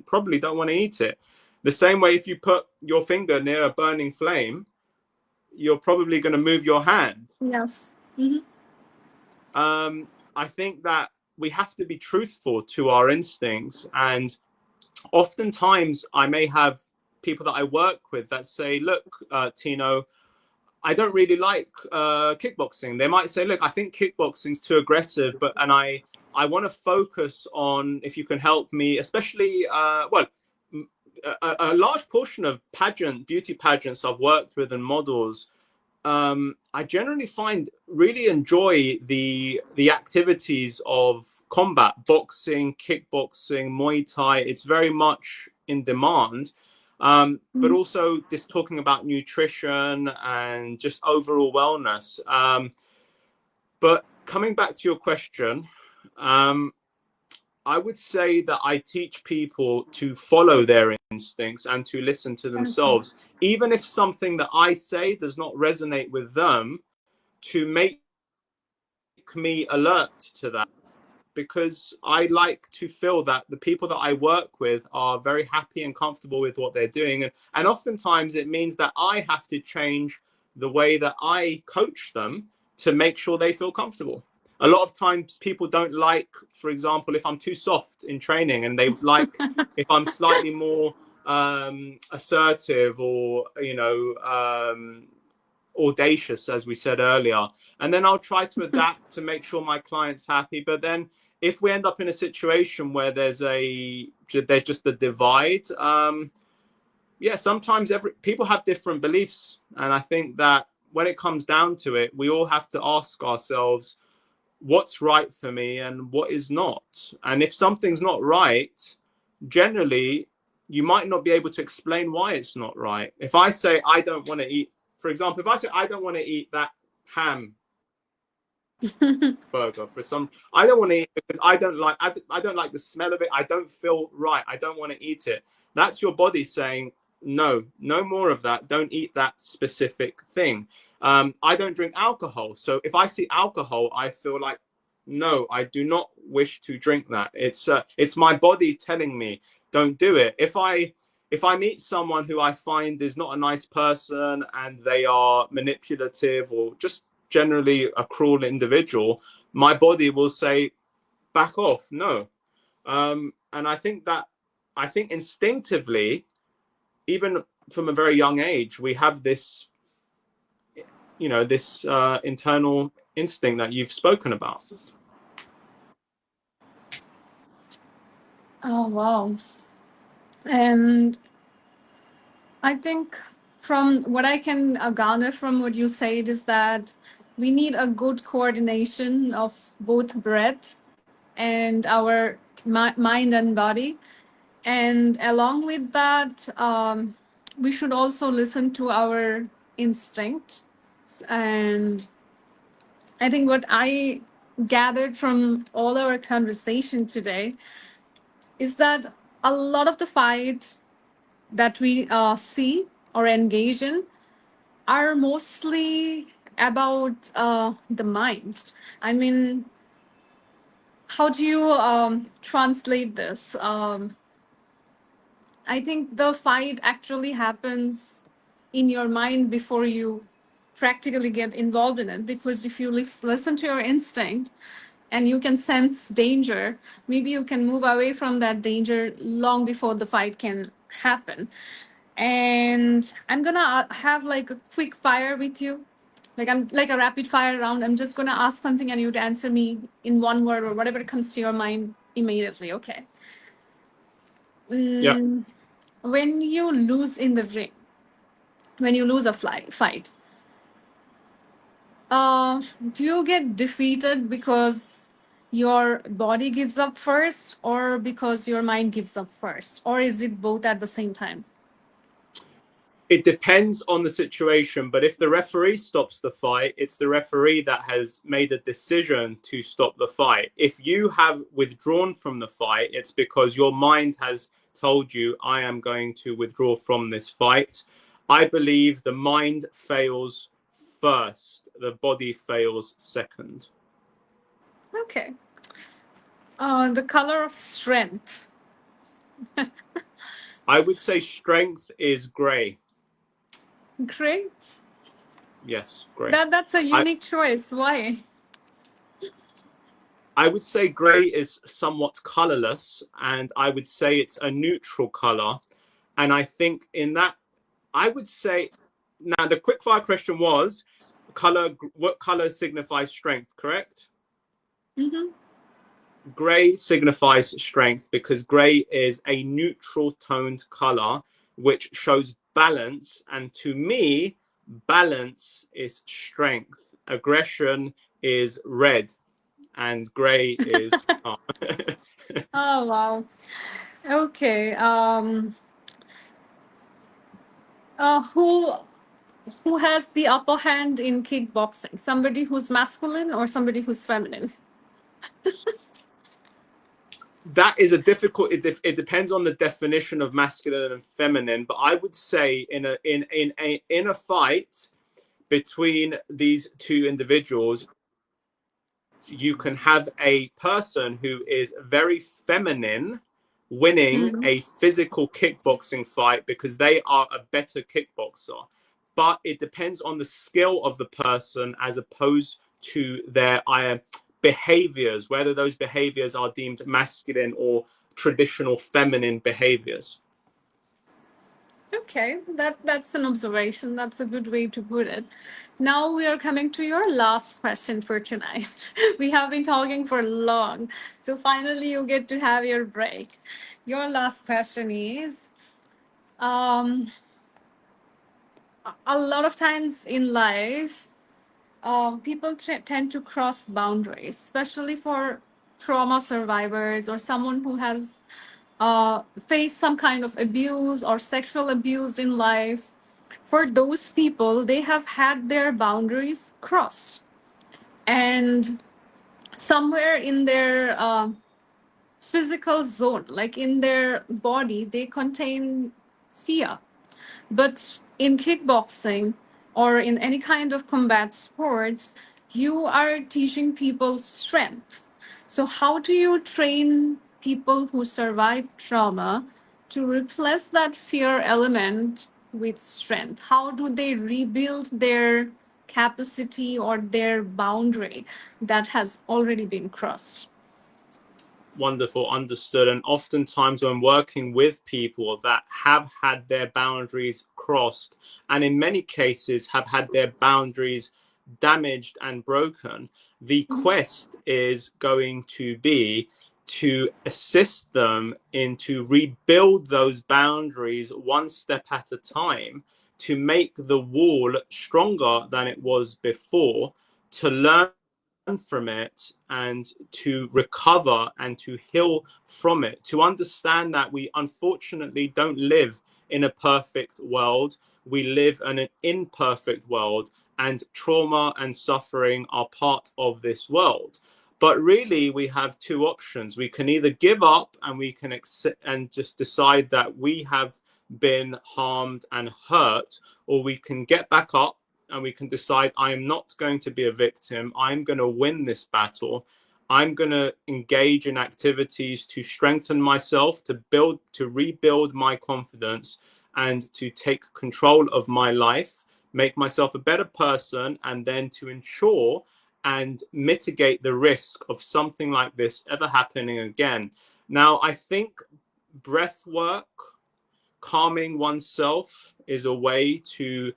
probably don't want to eat it. The same way, if you put your finger near a burning flame, you're probably going to move your hand. Yes. Mm-hmm. I think that we have to be truthful to our instincts, and oftentimes I may have people that I work with that say, look, Tino, I don't really like kickboxing. They might say, look, I think kickboxing's too aggressive, and I want to focus on, if you can help me, especially a large portion of beauty pageants I've worked with and models. I generally really enjoy the activities of combat, boxing, kickboxing, Muay Thai. It's very much in demand. But also just talking about nutrition and just overall wellness. But coming back to your question, I would say that I teach people to follow their instincts and to listen to themselves, even if something that I say does not resonate with them, to make me alert to that, because I like to feel that the people that I work with are very happy and comfortable with what they're doing. And oftentimes it means that I have to change the way that I coach them to make sure they feel comfortable. A lot of times people don't like, for example, if I'm too soft in training, and they like if I'm slightly more assertive, or, audacious, as we said earlier. And then I'll try to adapt to make sure my client's happy. But then if we end up in a situation where there's just a divide, yeah, sometimes people have different beliefs. And I think that when it comes down to it, we all have to ask ourselves, what's right for me and what is not? And if something's not right, generally, you might not be able to explain why it's not right. If I say I don't want to eat, for example, if I say I don't want to eat that ham burger for some, I don't want to eat because I don't like the smell of it. I don't feel right. I don't want to eat it. That's your body saying, no more of that. Don't eat that specific thing. I don't drink alcohol. So if I see alcohol, I feel like, no, I do not wish to drink that. It's my body telling me, don't do it. If I meet someone who I find is not a nice person, and they are manipulative or just generally a cruel individual, my body will say, back off, no. And I think instinctively, even from a very young age, we have this, this internal instinct that you've spoken about. Oh, wow. And I think from what I can garner from what you said is that we need a good coordination of both breath and our mind and body. And along with that, we should also listen to our instinct. And I think what I gathered from all our conversation today is that a lot of the fight that we see or engage in are mostly about the mind. I mean, how do you translate this? I think the fight actually happens in your mind before you practically get involved in it. Because if you listen to your instinct and you can sense danger, maybe you can move away from that danger long before the fight can happen. And I'm gonna have like a quick fire with you. Like I'm like a rapid fire round. I'm just gonna ask something and you'd answer me in one word or whatever comes to your mind immediately. Okay. Yeah. When you lose in the ring, when you lose a fight, do you get defeated because your body gives up first, or because your mind gives up first, or is it both at the same time? It depends on the situation, but if the referee stops the fight, it's the referee that has made a decision to stop the fight. If you have withdrawn from the fight, it's because your mind has told you, I am going to withdraw from this fight. I believe the mind fails first, the body fails second. Okay. The color of strength. I would say strength is gray. Great. Yes, gray. That's a unique choice. Why? I would say gray is somewhat colorless, and I would say it's a neutral color. And I think in that, I would say, now the quickfire question was color, what color signifies strength, correct? Mm-hmm. Gray signifies strength because gray is a neutral toned color which shows balance. And to me, balance is strength. Aggression is red, and gray is Oh, wow. Okay. Who has the upper hand in kickboxing? Somebody who's masculine or somebody who's feminine? that is a difficult, it depends on the definition of masculine and feminine, but I would say in a fight between these two individuals, you can have a person who is very feminine winning a physical kickboxing fight because they are a better kickboxer. But it depends on the skill of the person as opposed to their behaviors, whether those behaviors are deemed masculine or traditional feminine behaviors. Okay, that's an observation. That's a good way to put it. Now we are coming to your last question for tonight. We have been talking for long, so finally you get to have your break. Your last question is, um, a lot of times in life, people tend to cross boundaries, especially for trauma survivors or someone who has faced some kind of abuse or sexual abuse in life. For those people, they have had their boundaries crossed. And somewhere in their physical zone, like in their body, they contain fear. But in kickboxing or in any kind of combat sports, you are teaching people strength. So, how do you train people who survive trauma to replace that fear element with strength? How do they rebuild their capacity or their boundary that has already been crossed? Wonderful, understood. And oftentimes when working with people that have had their boundaries crossed, and in many cases have had their boundaries damaged and broken, the quest is going to be to assist them in to rebuild those boundaries one step at a time, to make the wall stronger than it was before, to learn from it and to recover and to heal from it, to understand that we unfortunately don't live in a perfect world. We live in an imperfect world, and trauma and suffering are part of this world. But really, we have two options. We can either give up and we can accept and just decide that we have been harmed and hurt, or we can get back up and we can decide, I am not going to be a victim. I'm going to win this battle. I'm going to engage in activities to strengthen myself, to rebuild my confidence, and to take control of my life, make myself a better person, and then to ensure and mitigate the risk of something like this ever happening again. Now, I think breath work, calming oneself, is a way to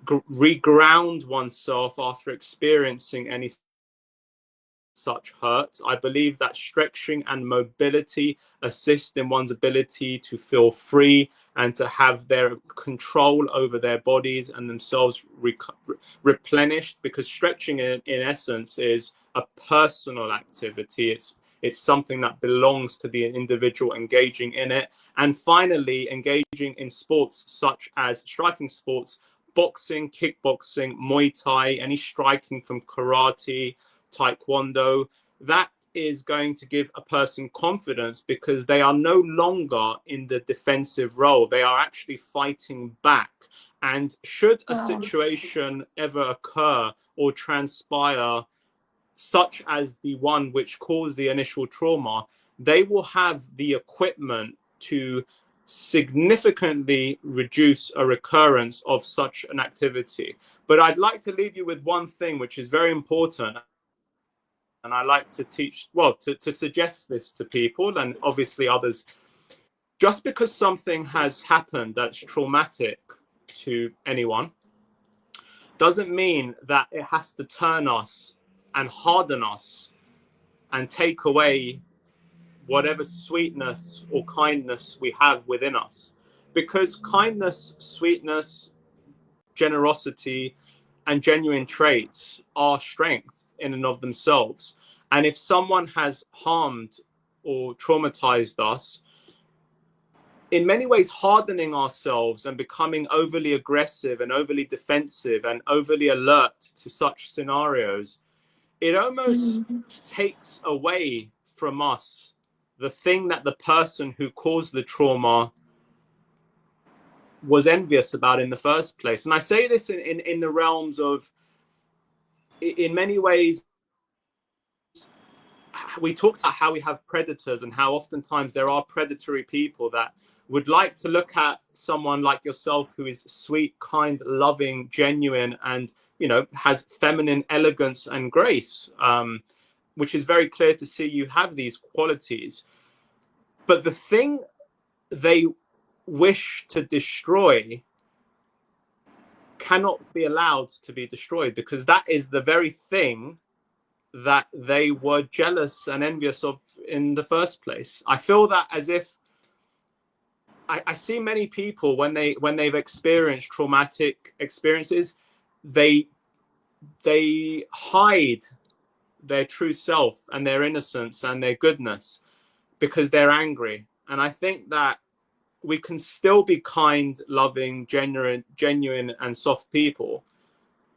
reground oneself after experiencing any such hurt. I believe that stretching and mobility assist in one's ability to feel free and to have their control over their bodies and themselves replenished, because stretching in essence is a personal activity. It's something that belongs to the individual engaging in it. And finally, engaging in sports such as striking sports, boxing, kickboxing, Muay Thai, any striking from karate, taekwondo, that is going to give a person confidence because they are no longer in the defensive role. They are actually fighting back. And should a situation ever occur or transpire, such as the one which caused the initial trauma, they will have the equipment to significantly reduce a recurrence of such an activity. But I'd like to leave you with one thing which is very important, and I like to teach, well, to suggest this to people and obviously others. Just because something has happened that's traumatic to anyone doesn't mean that it has to turn us and harden us and take away whatever sweetness or kindness we have within us. Because kindness, sweetness, generosity, and genuine traits are strength in and of themselves. And if someone has harmed or traumatized us, in many ways hardening ourselves and becoming overly aggressive and overly defensive and overly alert to such scenarios, it almost takes away from us the thing that the person who caused the trauma was envious about in the first place. And I say this in the realms of, in many ways, we talked about how we have predators and how oftentimes there are predatory people that would like to look at someone like yourself who is sweet, kind, loving, genuine, and has feminine elegance and grace, which is very clear to see you have these qualities. But the thing they wish to destroy cannot be allowed to be destroyed, because that is the very thing that they were jealous and envious of in the first place. I feel that as if I see many people when they've experienced traumatic experiences, they hide their true self and their innocence and their goodness because they're angry. And I think that we can still be kind, loving, genuine and soft people,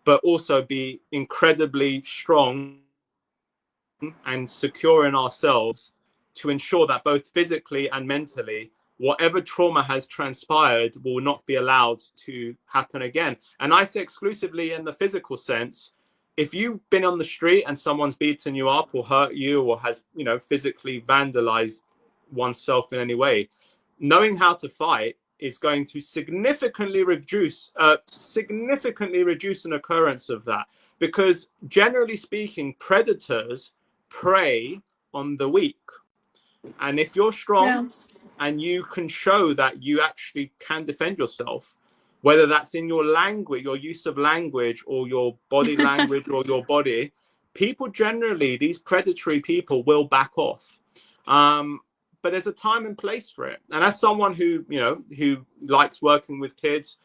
but also be incredibly strong and secure in ourselves to ensure that both physically and mentally, whatever trauma has transpired will not be allowed to happen again. And I say exclusively in the physical sense. If you've been on the street and someone's beaten you up or hurt you or has, physically vandalized oneself in any way, knowing how to fight is going to significantly reduce an occurrence of that. Because generally speaking, predators prey on the weak. And if you're strong and you can show that you actually can defend yourself, whether that's in your language, your use of language, or your body language, or your body, people generally, these predatory people, will back off. But there's a time and place for it. And as someone who likes working with kids,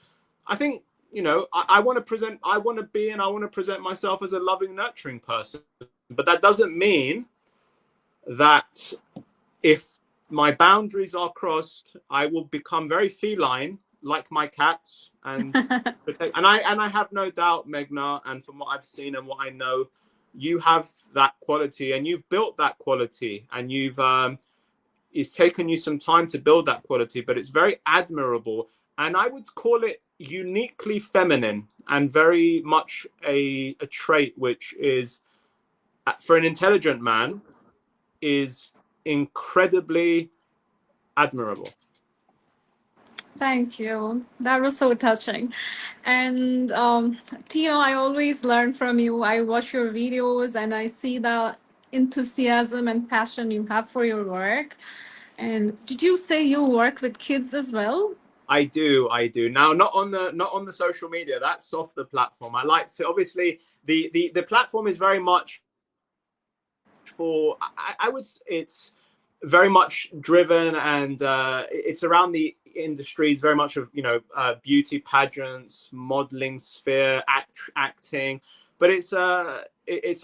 I think, I want to present myself as a loving, nurturing person. But that doesn't mean that if my boundaries are crossed, I will become very feline, like my cats, and protect. And I have no doubt, Meghna, and from what I've seen and what I know, you have that quality, and you've built that quality, and it's taken you some time to build that quality, but it's very admirable. And I would call it uniquely feminine, and very much a trait which is, for an intelligent man, is incredibly admirable. Thank you. That was so touching. And Tino, I always learn from you. I watch your videos and I see the enthusiasm and passion you have for your work. And did you say you work with kids as well? I do. Now, not on the social media. That's off the platform. I like to, obviously, the platform is very much for, it's very much driven, and it's around the industries very much of beauty pageants, modeling sphere, acting, but it's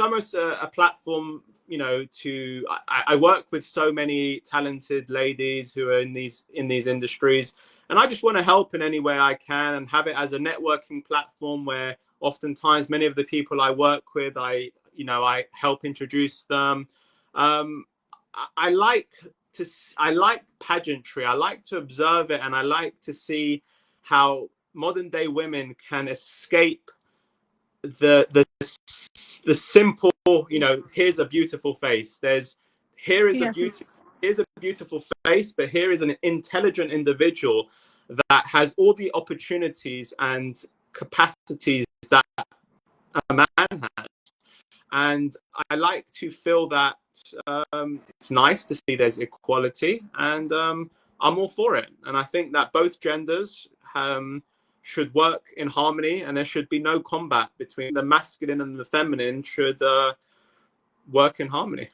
almost a platform to I work with so many talented ladies who are in these industries, and I just want to help in any way I can and have it as a networking platform where oftentimes many of the people I work with, I help introduce them. I like pageantry. I like to observe it, and I like to see how modern day women can escape the simple. Here's a beautiful face. Here is a beautiful face, but here is an intelligent individual that has all the opportunities and capacities that a man has. And I like to feel that it's nice to see there's equality, and I'm all for it. And I think that both genders should work in harmony, and there should be no combat between the masculine and the feminine. Should work in harmony.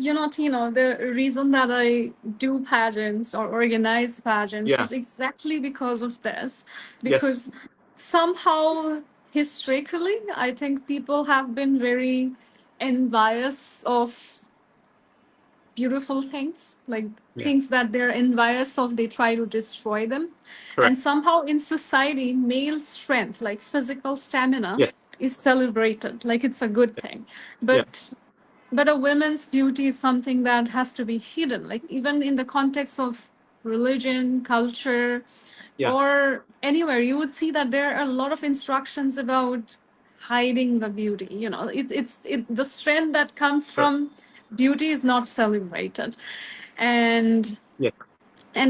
Tino, the reason that I do pageants or organize pageants is exactly because of this. Because somehow, historically, I think people have been very envious of beautiful things, like things that they're envious of, they try to destroy them. Correct. And somehow in society, male strength, like physical stamina, is celebrated, like it's a good thing. But But a woman's beauty is something that has to be hidden, like even in the context of religion, culture, Yeah, or anywhere, you would see that there are a lot of instructions about hiding the beauty. You know, the strength that comes correct. from beauty is not celebrated. And Yeah,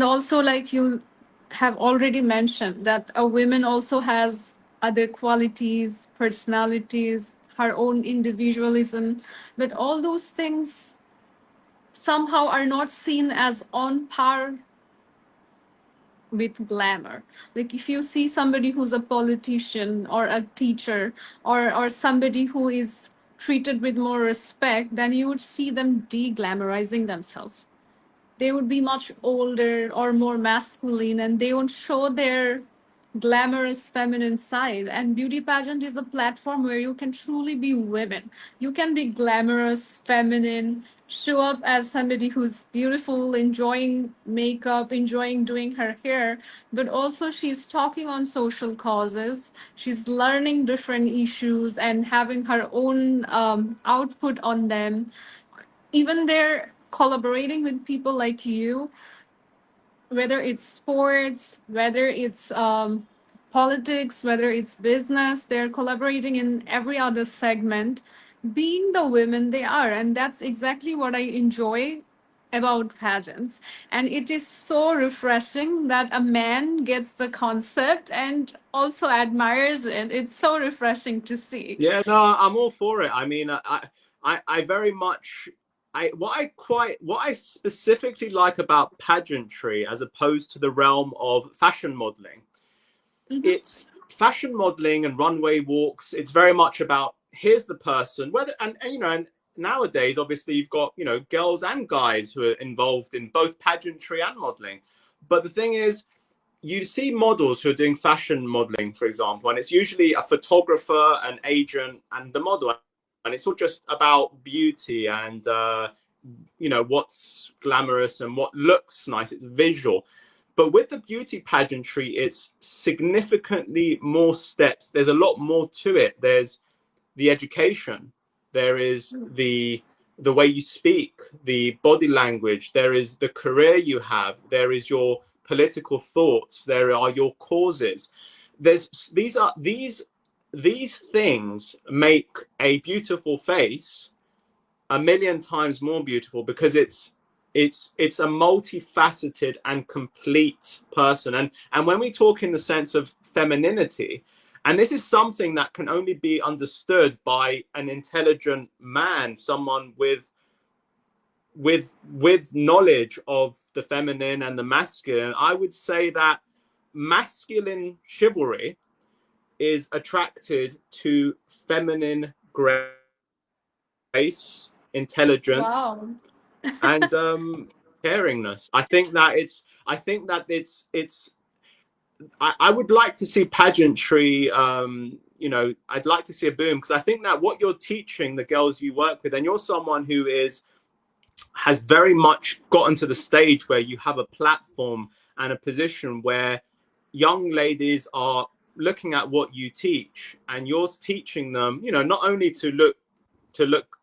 also, like you have already mentioned, that a woman also has other qualities, personalities, her own individualism, but all those things somehow are not seen as on par with glamour. Like if you see somebody who's a politician or a teacher, or somebody who is treated with more respect, then you would see them de-glamorizing themselves. They would be much older or more masculine, and they won't show their glamorous feminine side. And beauty pageant is a platform where you can truly be women. You can be glamorous, feminine, show up as somebody who's beautiful, enjoying makeup, enjoying doing her hair, but also she's talking on social causes. She's learning different issues and having her own output on them. Even they're collaborating with people like you, whether it's sports, whether it's politics, whether it's business, they're collaborating in every other segment, being the women they are. And that's exactly what I enjoy about pageants. And it is so refreshing that a man gets the concept and also admires it. It's so refreshing to see. yeah. No, I'm all for it. I mean, I very much. What I specifically like about pageantry as opposed to the realm of fashion modeling, Mhm. it's fashion modeling and runway walks. It's very much about here's the person, whether and you know, and nowadays obviously you've got, you know, girls and guys who are involved in both pageantry and modeling. But the thing is, you see models who are doing fashion modeling, for example, and it's usually a photographer, an agent, and the model, and it's all just about beauty and you know, what's glamorous and what looks nice. It's visual. But with the beauty pageantry, it's significantly more steps. There's a lot more to it. There's the education, there is the way you speak, the body language, there is the career you have, there is your political thoughts, there are your causes. There's these things make a beautiful face a million times more beautiful because it's a multifaceted and complete person. And when we talk in the sense of femininity, and this is something that can only be understood by an intelligent man, someone with knowledge of the feminine and the masculine, I would say that masculine chivalry is attracted to feminine grace, intelligence, Wow. and caringness. I think that it's I would like to see pageantry, you know, I'd like to see a boom, because I think that what you're teaching the girls you work with, and you're someone who has very much gotten to the stage where you have a platform and a position where young ladies are looking at what you teach, and you're teaching them, you know, not only to look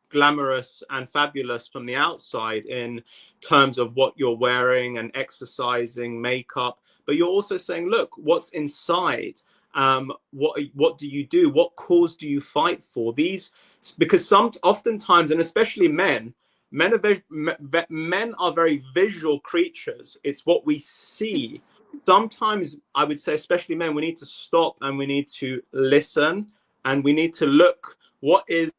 glamorous and fabulous from the outside in terms of what you're wearing and exercising, makeup, but you're also saying, look, what's inside. What do you do? What cause do you fight for? These, because oftentimes, and especially men are very visual creatures. It's what we see. Sometimes I would say, especially men, we need to stop and we need to listen and we need to look what is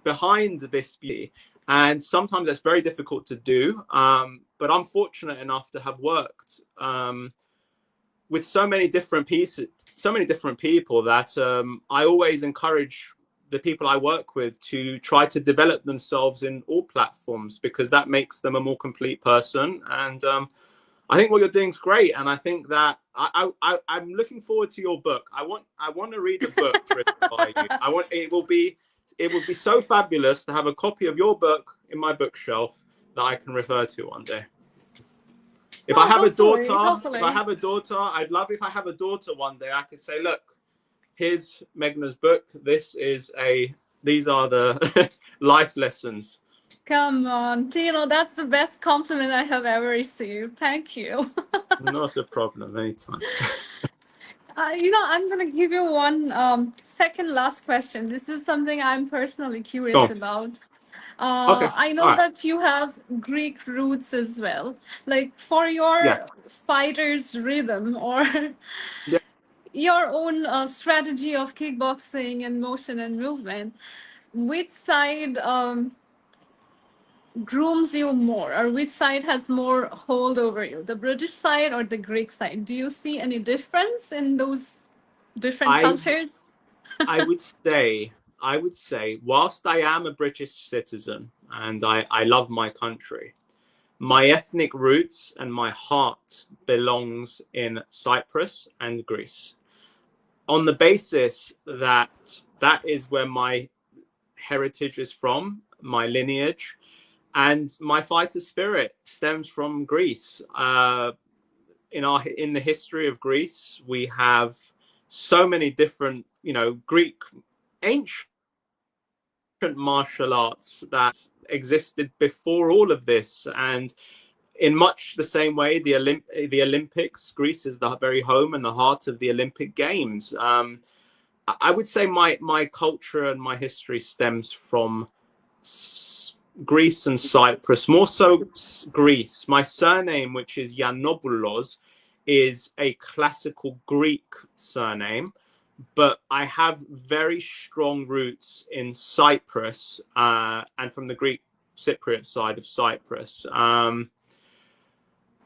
behind this beauty. And sometimes that's very difficult to do. But I'm fortunate enough to have worked with so many different people that I always encourage the people I work with to try to develop themselves in all platforms, because that makes them a more complete person. And I think what you're doing is great, and I think that I'm looking forward to your book. I want to read the book written by you. It will be so fabulous to have a copy of your book in my bookshelf that I can refer to one day. If I Oh, have a hopefully, daughter, hopefully. I'd love if I have a daughter one day, I could say, look, here's Meghna's book. This is a These are the life lessons. Come on, Tino, that's the best compliment I have ever received. Thank you. Not a problem, anytime. I'm going to give you one second last question. This is something I'm personally Go curious on. about. Okay, I all know right. that you have Greek roots as well. Like for Yeah, your fighter's rhythm or yeah. your own strategy of kickboxing and motion and movement, which side grooms you more, or which side has more hold over you, the British side or the Greek side? Do you see any difference in those different I cultures? I would say whilst I am a British citizen and I love my country, my ethnic roots and my heart belongs in Cyprus and Greece. On the basis that that is where my heritage is from, my lineage, and my fighter spirit stems from Greece. In the history of Greece, we have so many different, Greek ancient martial arts that existed before all of this, and in much the same way, the Olympics, Greece is the very home and the heart of the Olympic Games. I would say my culture and my history stems from Greece and Cyprus, more so Greece. My surname, which is Yiannopoulos, is a classical Greek surname, but I have very strong roots in Cyprus and from the Greek Cypriot side of Cyprus.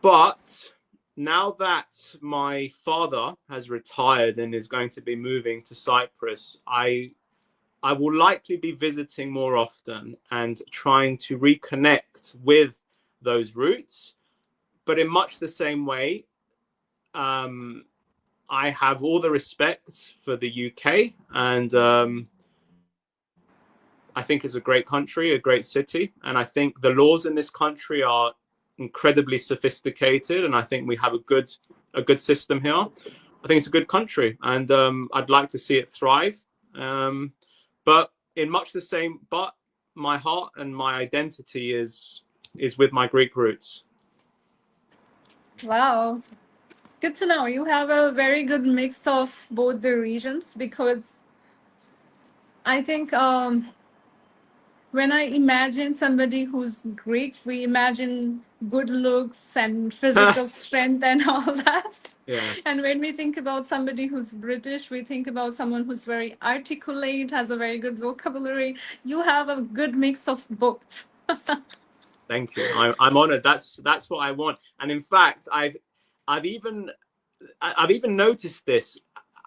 But now that my father has retired and is going to be moving to Cyprus, I will likely be visiting more often and trying to reconnect with those roots. But in much the same way, I have all the respect for the UK, and I think it's a great country, a great city, and I think the laws in this country are incredibly sophisticated, and I think we have a good system here. I think it's a good country, and I'd like to see it thrive. But in much the same, but my heart and my identity is with my Greek roots. Wow. Good to know. You have a very good mix of both the regions because I think when I imagine somebody who's Greek, we imagine good looks and physical strength and all that. Yeah, And when we think about somebody who's British, we think about someone who's very articulate, has a very good vocabulary. You have a good mix of both. thank you. I'm honored. That's what I want. And in fact, I've even I've even noticed this.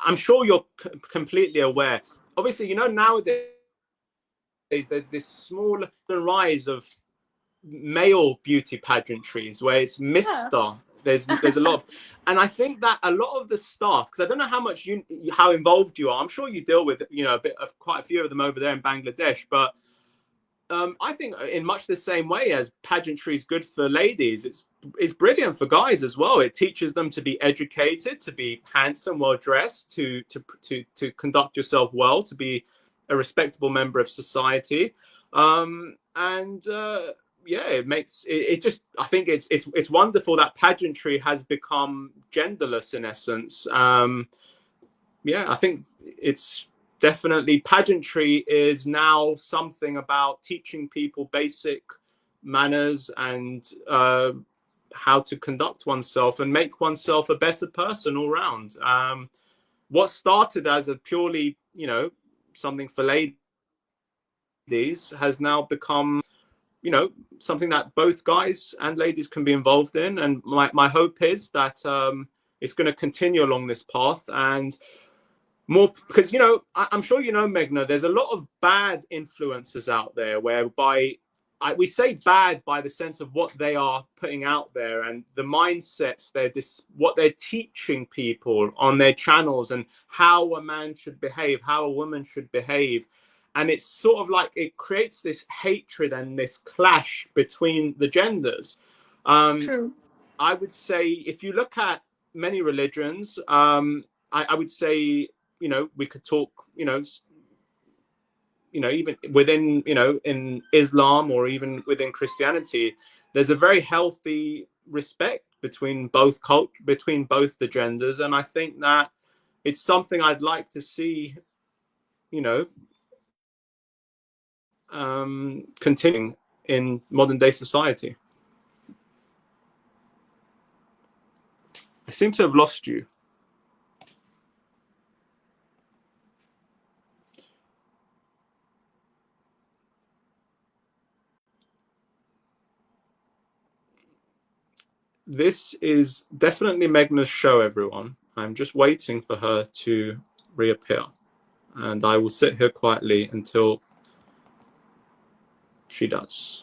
I'm sure you're completely aware. Obviously, nowadays there's this small rise of male beauty pageantries where it's Mister. Yes. There's a lot of, and I think that a lot of the staff, because I don't know how involved you are. I'm sure you deal with a bit of quite a few of them over there in Bangladesh, but I think in much the same way as pageantry is good for ladies, it's brilliant for guys as well. It teaches them to be educated, to be handsome, well dressed, to conduct yourself well, to be a respectable member of society. And yeah, it makes it just. I think it's wonderful that pageantry has become genderless in essence. Yeah, I think it's definitely pageantry is now something about teaching people basic manners and how to conduct oneself and make oneself a better person all round. What started as a purely, something for ladies has now become, something that both guys and ladies can be involved in. And my hope is that it's going to continue along this path and more because I'm sure Meghna, there's a lot of bad influences out there whereby we say bad by the sense of what they are putting out there and the mindsets what they're teaching people on their channels and how a man should behave, how a woman should behave. And it's sort of like it creates this hatred and this clash between the genders. um, True. I would say if you look at many religions, I would say, we could talk, even within, in Islam or even within Christianity, there's a very healthy respect between both the genders, and I think that it's something I'd like to see, continuing in modern day society. I seem to have lost you. This is definitely Meghna's show, everyone. I'm just waiting for her to reappear, and I will sit here quietly until she does.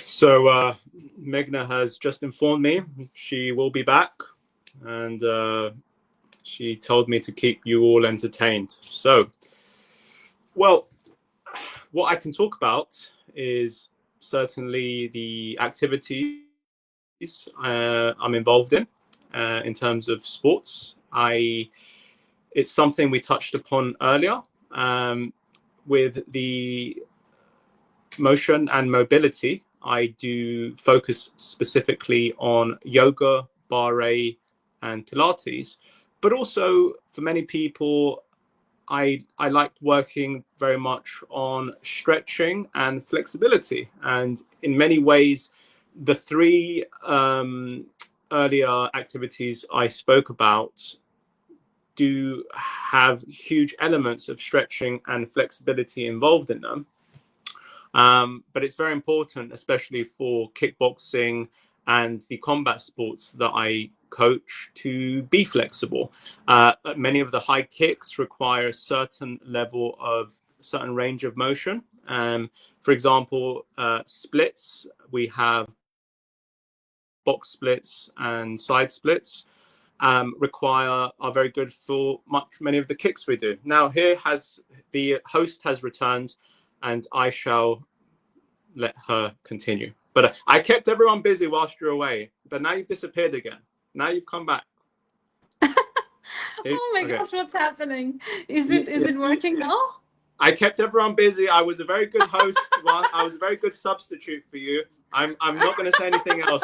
So Meghna has just informed me she will be back, and she told me to keep you all entertained. So, well, what I can talk about is certainly the activities I'm involved in terms of sports. It's something we touched upon earlier, with the motion and mobility. I do focus specifically on yoga, barre, and Pilates, but also for many people, I liked working very much on stretching and flexibility. And in many ways, the three earlier activities I spoke about do have huge elements of stretching and flexibility involved in them. But it's very important, especially for kickboxing and the combat sports that I coach, to be flexible. Many of the high kicks require a certain range of motion. For example, splits, we have box splits and side splits. Are very good for many of the kicks we do. Now, the host has returned, and I shall let her continue. But I kept everyone busy whilst you're away. But now you've disappeared again. Now you've come back. Oh my gosh, what's happening? Is Yes. it working now? I kept everyone busy. I was a very good host. I was a very good substitute for you. I'm not going to say anything else.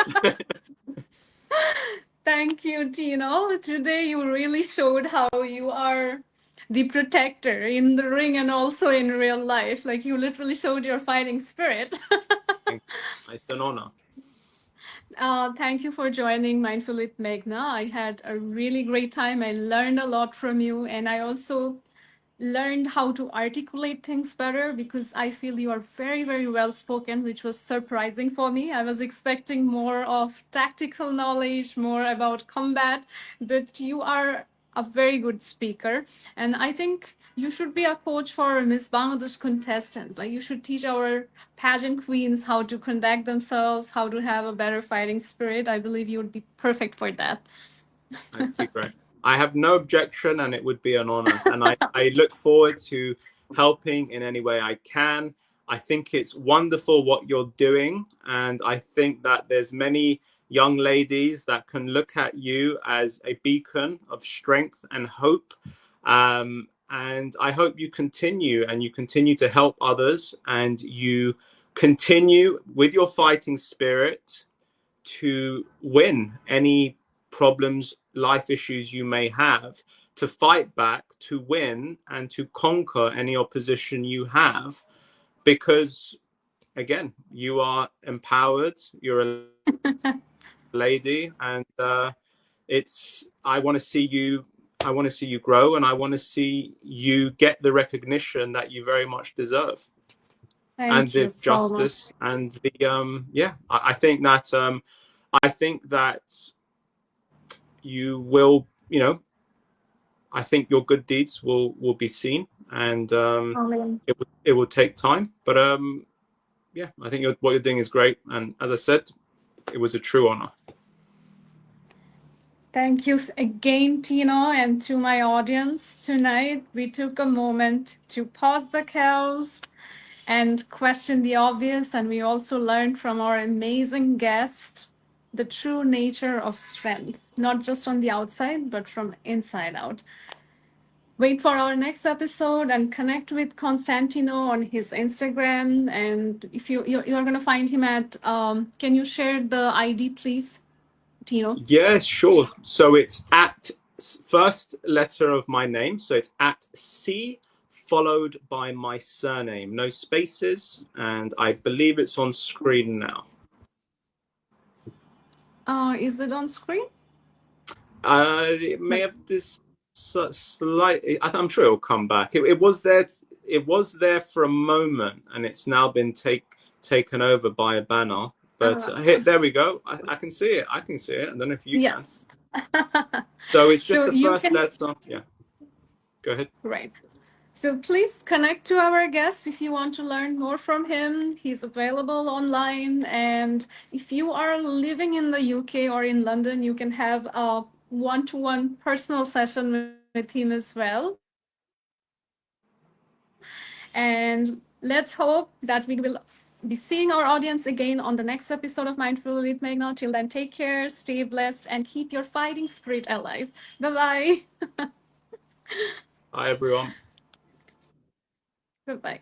Thank you, Tino. Today you really showed how you are the protector in the ring and also in real life. Like, you literally showed your fighting spirit. It's an honor. Thank you for joining Mindful with Meghna. I had a really great time. I learned a lot from you, and I also learned how to articulate things better because I feel you are very, very well spoken, which was surprising for me. I was expecting more of tactical knowledge, more about combat, but you are a very good speaker. And I think you should be a coach for Miss Bangladesh contestants. Like you should teach our pageant queens how to conduct themselves, how to have a better fighting spirit. I believe you would be perfect for that. That'd be great. I have no objection, and it would be an honor. And I look forward to helping in any way I can. I think it's wonderful what you're doing, and I think that there's many young ladies that can look at you as a beacon of strength and hope. And I hope you continue, and you continue to help others, and you continue with your fighting spirit to win any problems, life issues you may have, to fight back, to win, and to conquer any opposition you have. Because, again, you are empowered, you're a lady, and it's, I want to see you. I want to see you grow, and I want to see you get the recognition that you very much deserve, and Thank you the so much. justice, and the yeah. I think that I think that you will, you know, I think your good deeds will be seen, and Amen. it will take time, but yeah, I think what you're doing is great, and as I said, it was a true honor. Thank you again, Tino, and to my audience. Tonight, we took a moment to pause the chaos and question the obvious, and we also learned from our amazing guest the true nature of strength, not just on the outside, but from inside out. Wait for our next episode and connect with Constantino on his Instagram. And if you're going to find him at, can you share the ID, please, Tino? Yes, sure. So it's at first letter of my name, so it's at C followed by my surname, no spaces, and I believe it's on screen now. Is it on screen? It may have this slight. I'm sure it'll come back. It was there. It was there for a moment, and it's now been taken over by a banner. But here, there we go. I can see it. I can see it. I don't know if you can. Yes. So it's just So the you first can, letter. Yeah. Go ahead. right. So please connect to our guest if you want to learn more from him. He's available online. And if you are living in the UK or in London, you can have a one-to-one personal session with him as well. And let's hope that we will be seeing our audience again on the next episode of Mindful with Meghna. Till then, take care, stay blessed, and keep your fighting spirit alive. Bye-bye. Hi everyone. Bye-bye.